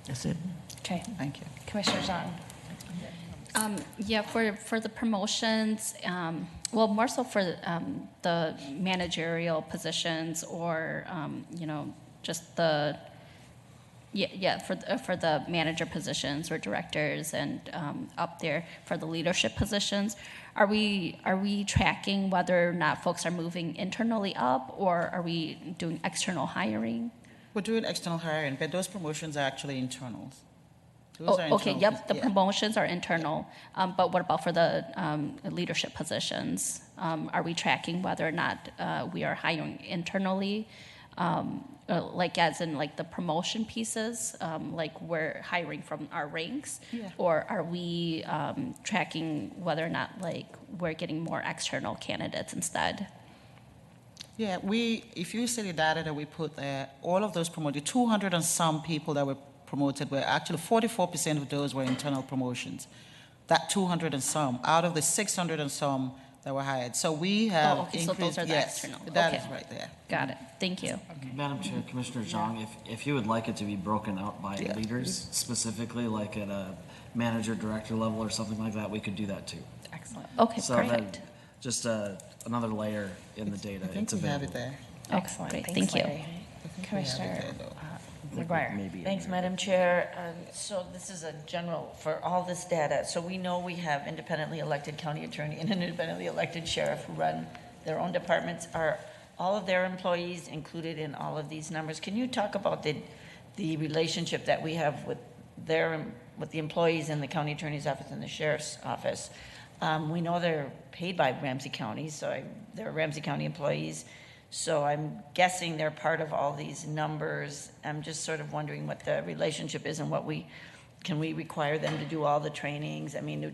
That's it. Okay. Thank you. Commissioner Zhang. Yeah, for the promotions, well, more so for the managerial positions, or just the for the manager positions or directors, and up there for the leadership positions. Are we tracking whether or not folks are moving internally up, or are we doing external hiring? We're doing external hiring, but those promotions are actually internals. Okay, yep, the promotions are internal, but what about for the leadership positions? Are we tracking whether or not we are hiring internally, like as in like the promotion pieces, like we're hiring from our ranks, or are we tracking whether or not like we're getting more external candidates instead? Yeah, if you see the data that we put there, all of those promoted, 200 and some people that were promoted were actually 44% of those were internal promotions. That 200 and some, out of the 600 and some that were hired. So we have Okay, increased. so those are the yes, external. that Okay. is right there. Got it. Thank you. Madam Chair, Commissioner Zhang, if you would like it to be broken out by Yeah. leaders, specifically like at a manager, director level or something like that, we could do that too. Excellent. Okay, So perfect. that, just another layer in the data. I think It's we have it available. there. Excellent. Great, Thanks, thank you. Larry. I think we have Commissioner it there, though. McGuire. Maybe. Thanks, Madam Chair. So this is a general, for all this data, so we know we have independently elected county attorney and an independently elected sheriff who run their own departments. Are all of their employees included in all of these numbers? Can you talk about the relationship that we have with with the employees in the county attorney's office and the sheriff's office? We know they're paid by Ramsey County, so they're Ramsey County employees. So I'm guessing they're part of all these numbers. I'm just sort of wondering what the relationship is and can we require them to do all the trainings? I mean,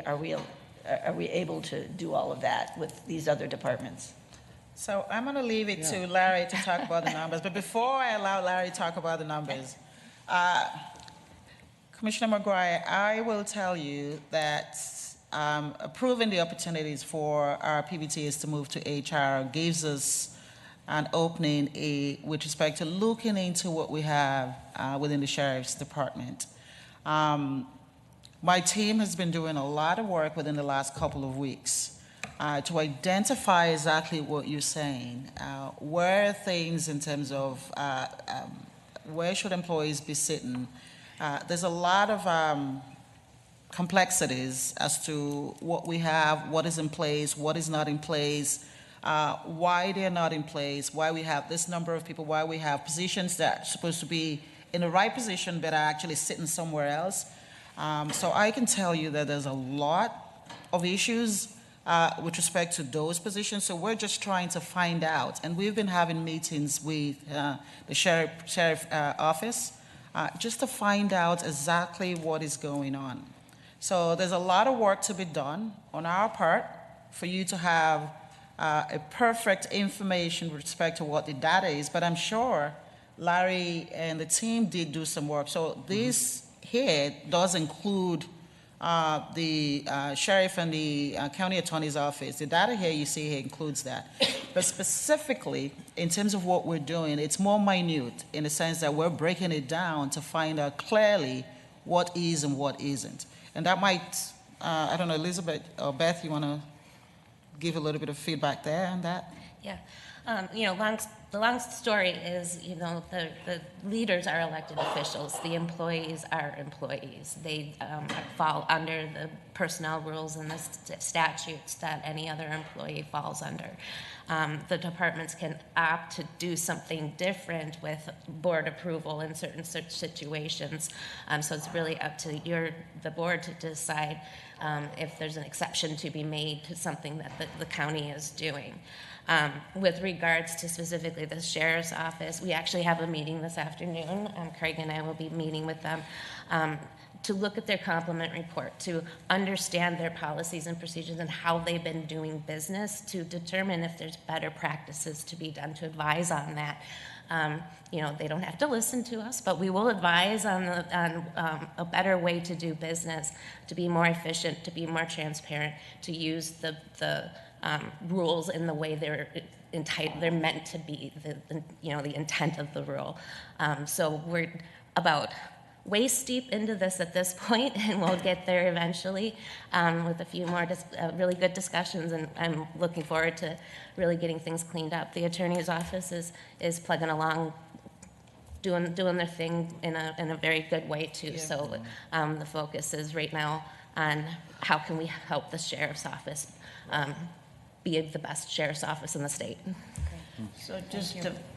are we able to do all of that with these other departments? So I'm going to leave it to Larry to talk about the numbers. But before I allow Larry to talk about the numbers, Commissioner McGuire, I will tell you that approving the opportunities for our PBTs to move to HR gives us an opening with respect to looking into what we have within the Sheriff's Department. My team has been doing a lot of work within the last couple of weeks to identify exactly what you're saying. Where are things in terms of where should employees be sitting? There's a lot of complexities as to what we have, what is in place, what is not in place, why they're not in place, why we have this number of people, why we have positions that are supposed to be in the right position but are actually sitting somewhere else. So I can tell you that there's a lot of issues with respect to those positions. So we're just trying to find out. And we've been having meetings with the sheriff office just to find out exactly what is going on. So there's a lot of work to be done on our part for you to have a perfect information with respect to what the data is. But I'm sure Larry and the team did do some work. So this here does include the sheriff and the county attorney's office. The data here you see here includes that. But specifically, in terms of what we're doing, it's more minute in the sense that we're breaking it down to find out clearly what is and what isn't. And that might, I don't know, Elizabeth or Beth, you want to give a little bit of feedback there on that? Yeah. The long story is, the leaders are elected officials. The employees are employees. They fall under the personnel rules and the statutes that any other employee falls under. The departments can opt to do something different with board approval in certain situations. So it's really up to the board to decide if there's an exception to be made to something that the county is doing. With regards to specifically the sheriff's office, we actually have a meeting this afternoon. Craig and I will be meeting with them to look at their complement report, to understand their policies and procedures and how they've been doing business, to determine if there's better practices to be done, to advise on that. They don't have to listen to us, but we will advise on a better way to do business, to be more efficient, to be more transparent, to use the rules in the way they're meant to be, the intent of the rule. So we're about waist deep into this at this point, and we'll get there eventually with a few more really good discussions, and I'm looking forward to really getting things cleaned up. The attorney's office is plugging along, doing their thing in a very good way too. Yeah. So the focus is right now on how can we help the sheriff's office be the best sheriff's office in the state. Okay. So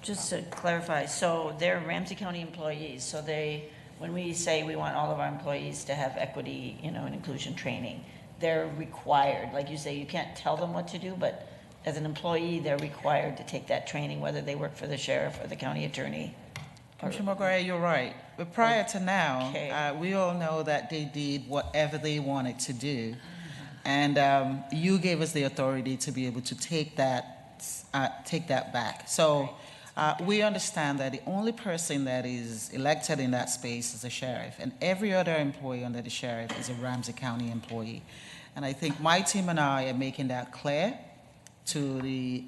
just to clarify, so they're Ramsey County employees, so when we say we want all of our employees to have equity, and inclusion training, they're required. Like you say, you can't tell them what to do, but as an employee, they're required to take that training, whether they work for the sheriff or the county attorney. Commissioner McGuire, you're right. But prior to now, we all know that they did whatever they wanted to do. And you gave us the authority to be able to take that departments. Take that back. So we understand that the only person that is elected in that space is the sheriff, and every other employee under the sheriff is a Ramsey County employee. And I think my team and I are making that clear to the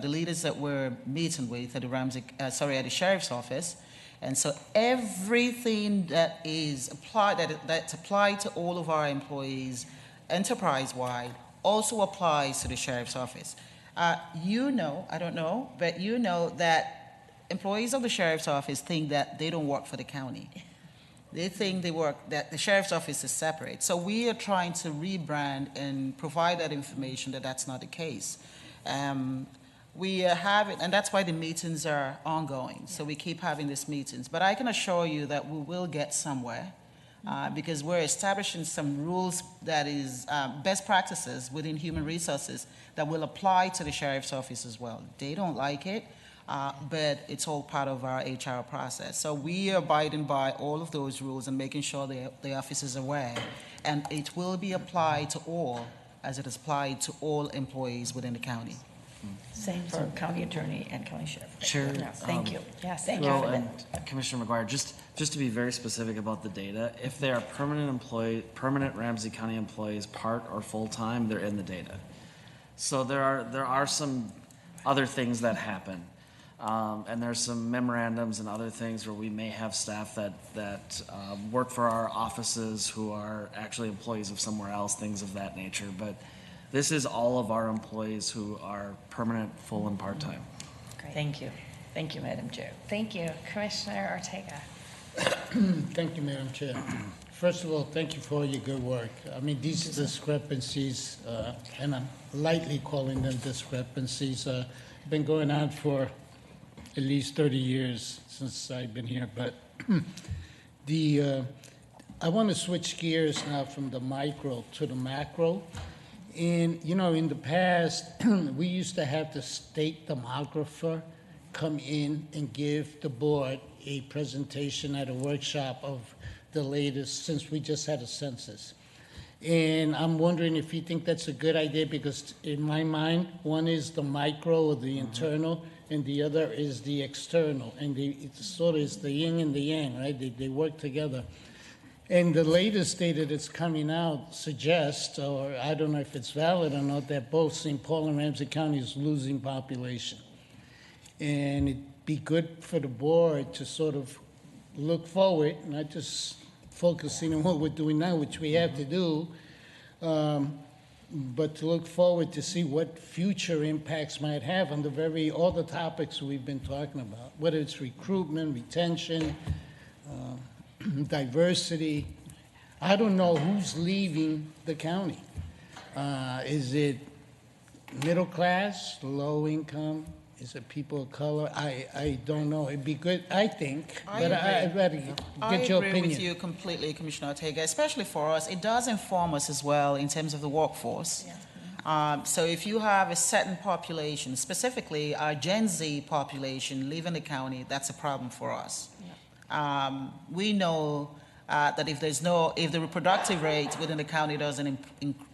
leaders that we're meeting with at at the sheriff's office. And so everything that is applied, that's applied to all of our employees enterprise-wide also applies to the sheriff's office. I don't know, but you know that employees of the sheriff's office think that they don't work for the county. They think that the sheriff's office is separate. So we are trying to rebrand and provide that information that that's not the case. We have it, and that's why the meetings are ongoing. So we keep having these meetings. But I can assure you that we will get somewhere because we're establishing some rules that is best practices within human resources that will apply to the sheriff's office as well. They don't like it. But it's all part of our HR process. So we are abiding by all of those rules and making sure the office is aware. And it will be applied to all, as it is applied to all employees within the county. Same for county attorney and county sheriff. Sure. Thank you. Yes, Thank Well, you for and that. Commissioner McGuire, just to be very specific about the data, if they are permanent Ramsey County employees, part or full-time, they're in the data. So there are some other things that happen. And there's some memorandums and other things where we may have staff that work for our offices who are actually employees of somewhere else, things of that nature. But this is all of our employees who are permanent, full, and part-time. Great. Thank you. Thank you, Madam Chair. Thank you. Commissioner Ortega. Thank you, Madam Chair. First of all, thank you for all your good work. I mean, these discrepancies, and I'm lightly calling them discrepancies, have been going on for at least 30 years since I've been here. But I want to switch gears now from the micro to the macro. And, in the past, we used to have the state demographer come in and give the board a presentation at a workshop of the latest, since we just had a census. And I'm wondering if you think that's a good idea, because in my mind, one is the micro or the internal, and the other is the external. And it sort of is the yin and the yang, right? They work together. And the latest data that's coming out suggests, or I don't know if it's valid or not, that both St. Paul and Ramsey County is losing population. And it'd be good for the board to sort of look forward, not just focusing on what we're doing now, which we have to do, but to look forward to see what future impacts might have on all the topics we've been talking about, whether it's recruitment, retention, diversity. I don't know who's leaving the county. Is it middle class, low income? Is it people of color? I don't know. It'd be good, I think, but I'd rather get your opinion. I agree with you completely, Commissioner Ortega, especially for us. It does inform us as well in terms of the workforce. Yeah. So if you have a certain population, specifically our Gen Z population leaving the county, that's a problem for us. Yeah. We know that if the reproductive rate within the county doesn't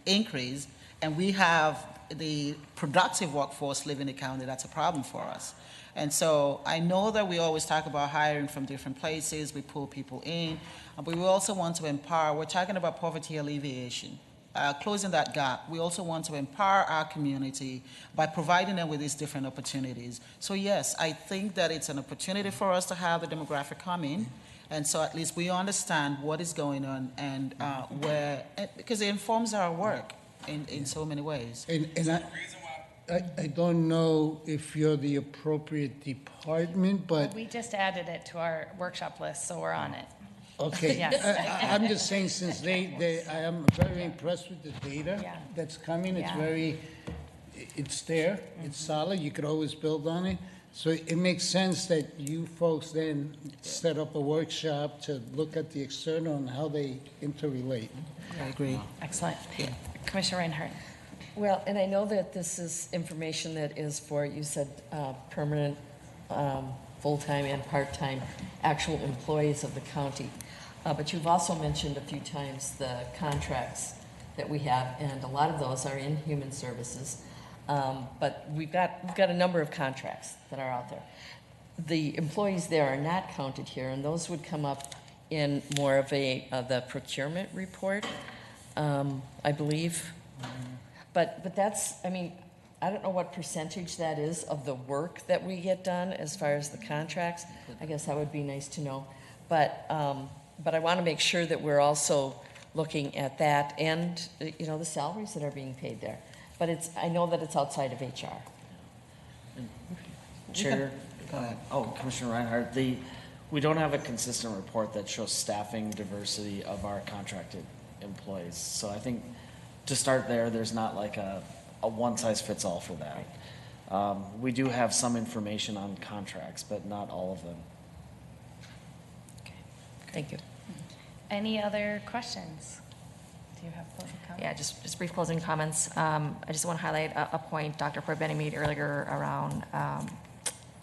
increase, and we have the productive workforce living in the county, that's a problem for us. And so I know that we always talk about hiring from different places, we pull people in, but we also want to empower. We're talking about poverty alleviation, closing that gap. We also want to empower our community by providing them with these different opportunities. So yes, I think that it's an opportunity for us to have the demographic come in, and so at least we understand what is going on and because it informs our work in so many ways. And I don't know if you're the appropriate department, but... We just added it to our workshop list, so we're on it. Okay. Yes. I'm just saying, since I am very impressed with the data that's coming. It's there, it's solid, you could always build on it. So it makes sense that you folks then set up a workshop to look at the external and how they interrelate. I agree. Excellent. Commissioner Reinhardt. Well, and I know that this is information that is for, you said, permanent, full-time and part-time actual employees of the county. But you've also mentioned a few times the contracts that we have, and a lot of those are in human services. But we've got a number of contracts that are out there. The employees there are not counted here, and those would come up in more of the procurement report, I believe. But that's, I mean, I don't know what percentage that is of the work that we get done as far as the contracts. I guess that would be nice to know. But I want to make sure that we're also looking at that and, the salaries that are being paid there. But I know that it's outside of HR. Chair, go ahead. Oh, Commissioner Reinhardt, we don't have a consistent report that shows staffing diversity of our contracted employees. So I think to start there's not like a one-size-fits-all for that. We do have some information on contracts, but not all of them. Thank you. Any other questions? Do you have closing comments? Yeah, just brief closing comments. I just want to highlight a point Dr. Corbeni made earlier around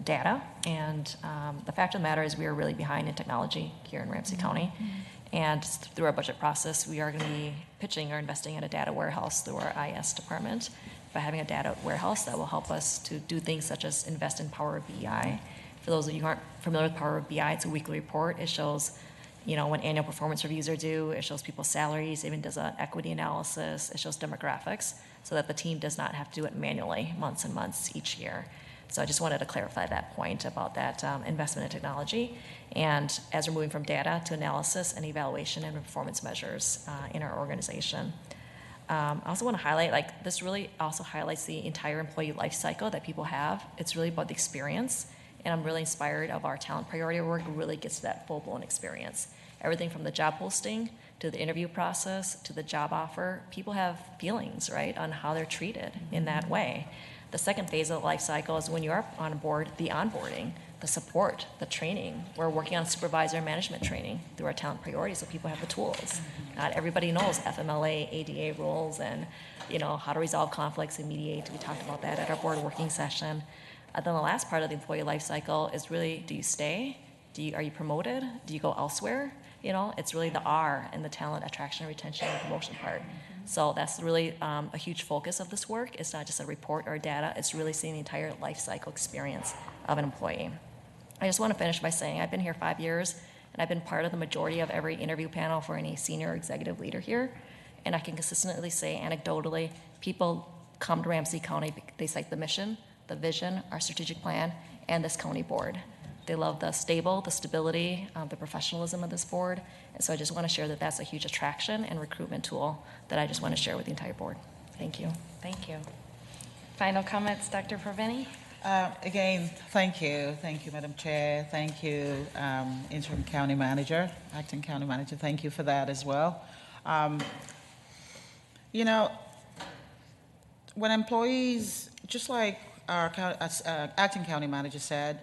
data. And the fact of the matter is we are really behind in technology here in Ramsey County. And through our budget process, we are going to be pitching or investing in a data warehouse through our IS department. By having a data warehouse, that will help us to do things such as invest in Power BI. For those of you who aren't familiar with Power BI, it's a weekly report. It shows, when annual performance reviews are due. It shows people's salaries, even does an equity analysis. It shows demographics so that the team does not have to do it manually months and months each year. So I just wanted to clarify that point about that investment in technology. And as we're moving from data to analysis and evaluation and performance measures in our organization. I also want to highlight, this really also highlights the entire employee life cycle that people have. It's really about the experience. And I'm really inspired of our talent priority work really gets to that full-blown experience. Everything from the job posting to the interview process to the job offer, people have feelings, right, on how they're treated in that way. The second phase of the life cycle is when you are on board, the onboarding, the support, the training. We're working on supervisor and management training through our talent priorities so people have the tools. Not everybody knows FMLA, ADA rules, and how to resolve conflicts and mediate. We talked about that at our board working session. Then the last part of the employee life cycle is really, do you stay? Are you promoted? Do you go elsewhere? It's really the R in the talent attraction, retention, and promotion part. So that's really a huge focus of this work. It's not just a report or data. It's really seeing the entire life cycle experience of an employee. I just want to finish by saying I've been here 5 years, and I've been part of the majority of every interview panel for any senior executive leader here. And I can consistently say anecdotally, people come to Ramsey County, they cite the mission, the vision, our strategic plan, and this county board. They love the stability, the professionalism of this board. And so I just want to share that that's a huge attraction and recruitment tool that I just want to share with the entire board. Thank you. Thank you. Final comments, Dr. Proveni? Again, thank you. Thank you, Madam Chair. Thank you, Interim County Manager, Acting County Manager. Thank you for that as well. When employees, just like our acting county manager said,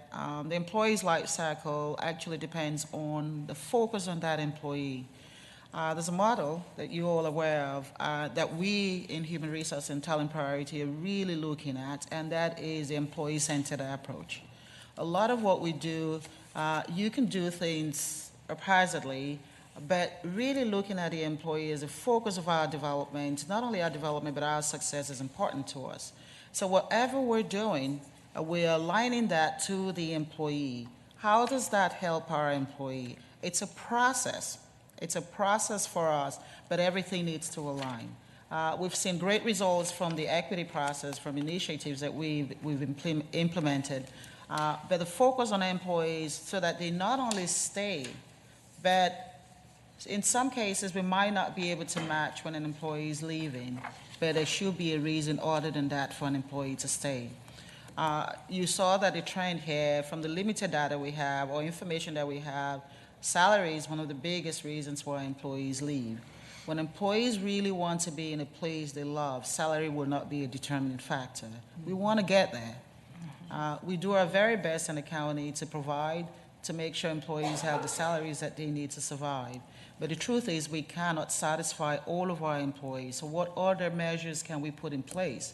the employee's life cycle actually depends on the focus on that employee. There's a model that you're all aware of that we in Human Resource and Talent Priority are really looking at, and that is the employee-centered approach. A lot of what we do, you can do things haphazardly, but really looking at the employee as a focus of our development, not only our development, but our success is important to us. So whatever we're doing, we're aligning that to the employee. How does that help our employee? It's a process. It's a process for us, but everything needs to align. We've seen great results from the equity process, from initiatives that we've implemented, but the focus on employees so that they not only stay, but in some cases we might not be able to match when an employee is leaving, but there should be a reason other than that for an employee to stay. You saw that the trend here from the limited data we have or information that we have, salary is one of the biggest reasons why employees leave. When employees really want to be in a place they love, salary will not be a determining factor. We want to get there. We do our very best in the county to provide, to make sure employees have the salaries that they need to survive. But the truth is we cannot satisfy all of our employees. So what other measures can we put in place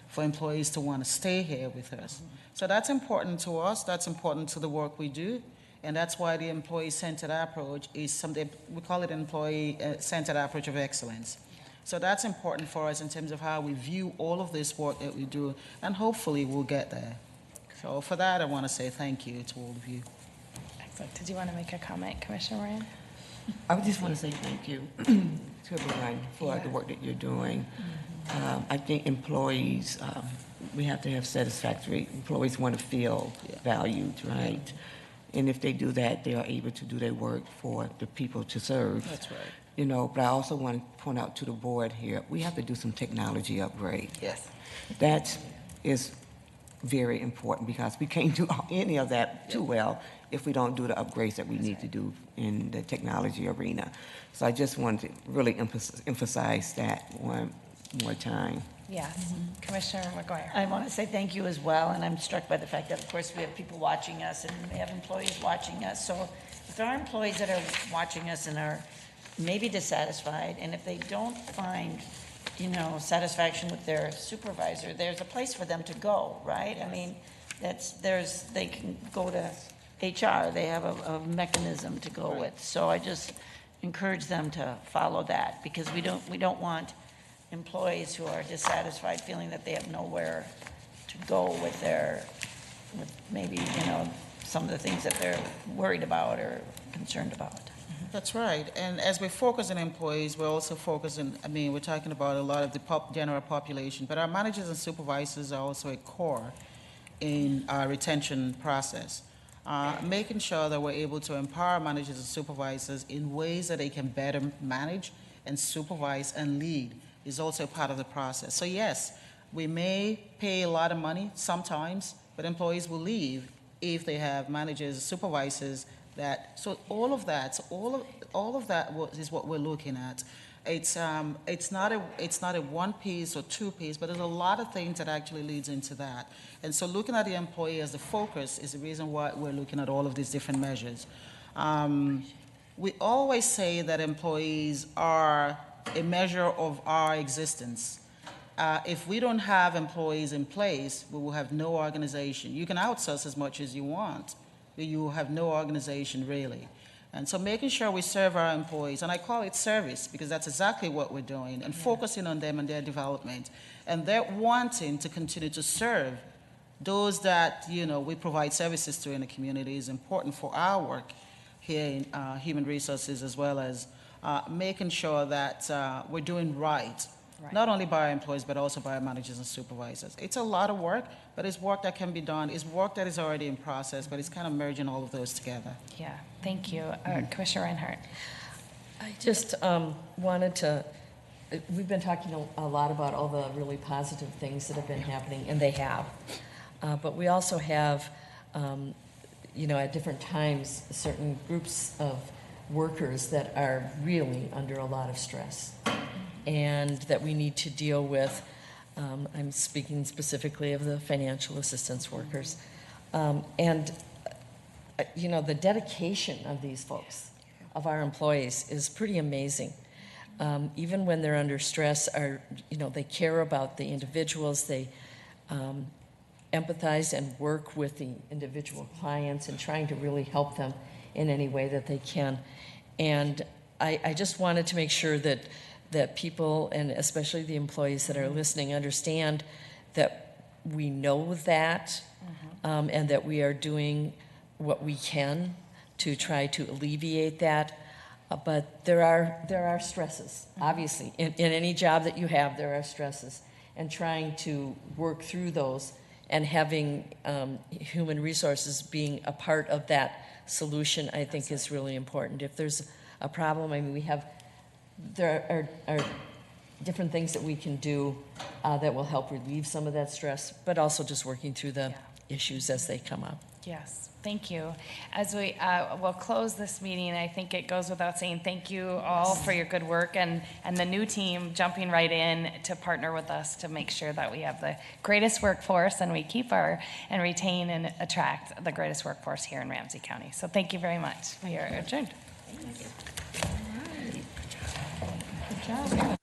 for employees to want to stay here with us? So that's important to us. That's important to the work we do. And that's why the employee-centered approach is something, we call it an employee-centered approach of excellence. So that's important for us in terms of how we view all of this work that we do, and hopefully we'll get there. So for that, I want to say thank you to all of you. Excellent. Did you want to make a comment, Commissioner Ryan? I just want to say thank you to everyone for the work that you're doing. I think employees, we have to have satisfactory, employees want to feel valued, right? And if they do that, they are able to do their work for the people to serve. That's right. You know, but I also want to point out to the board here, we have to do some technology upgrade. Yes. That is very important because we can't do any of that too well if we don't do the upgrades that we need to do in the technology arena. So I just wanted to really emphasize that one more time. Yes. Commissioner McGuire. I want to say thank you as well, and I'm struck by the fact that, of course, we have people watching us and we have employees watching us. So if there are employees that are watching us and are maybe dissatisfied, and if they don't find, you know, satisfaction with their supervisor, there's a place for them to go, right? I mean, they can go to HR. They have a mechanism to go with. So I just encourage them to follow that, because we don't want employees who are dissatisfied feeling that they have nowhere to go with maybe, you know, some of the things that they're worried about or concerned about. That's right. And as we focus on employees, we're also focusing, I mean, we're talking about a lot of the general population, but our managers and supervisors are also a core in our retention process. Making sure that we're able to empower managers and supervisors in ways that they can better manage and supervise and lead is also part of the process. So yes, we may pay a lot of money sometimes, but employees will leave if they have managers, supervisors so all of that is what we're looking at. It's not a one piece or two piece, but there's a lot of things that actually leads into that. And so looking at the employee as the focus is the reason why we're looking at all of these different measures. We always say that employees are a measure of our existence. If we don't have employees in place, we will have no organization. You can outsource as much as you want, but you will have no organization really. And so making sure we serve our employees, and I call it service because that's exactly what we're doing, and focusing on them and their development. And they're wanting to continue to serve those that, you know, we provide services to in the community is important for our work here in human resources, as well as making sure that we're doing right, not only by our employees, but also by our managers and supervisors. It's a lot of work, but it's work that can be done. It's work that is already in process, but it's kind of merging all of those together. Yeah, thank you. Commissioner Reinhardt. I just wanted to, we've been talking a lot about all the really positive things that have been happening, and they have. But we also have, you know, at different times, certain groups of workers that are really under a lot of stress and that we need to deal with. I'm speaking specifically of the financial assistance workers. And, you know, the dedication of these folks, of our employees, is pretty amazing. Even when they're under stress, you know, they care about the individuals, they empathize and work with the individual clients and trying to really help them in any way that they can. And I just wanted to make sure that people, and especially the employees that are listening, understand that we know that, and that we are doing what we can to try to alleviate that. But there are stresses, obviously. In any job that you have, there are stresses. And trying to work through those and having human resources being a part of that solution, I think, is really important. If there's a problem, I mean, there are different things that we can do that will help relieve some of that stress, but also just working through the issues as they come up. Yes, thank you. As we will close this meeting, I think it goes without saying thank you all for your good work, and the new team jumping right in to partner with us to make sure that we have the greatest workforce and we keep and retain and attract the greatest workforce here in Ramsey County. So thank you very much. We are adjourned. Thank you. Good job.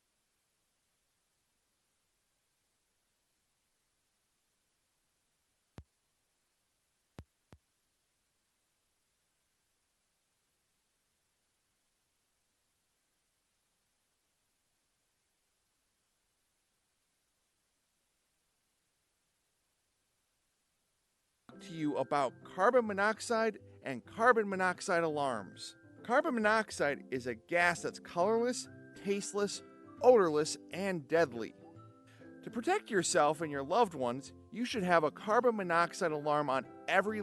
to you about carbon monoxide and carbon monoxide alarms. Carbon monoxide is a gas that's colorless, tasteless, odorless, and deadly. To protect yourself and your loved ones, you should have a carbon monoxide alarm on every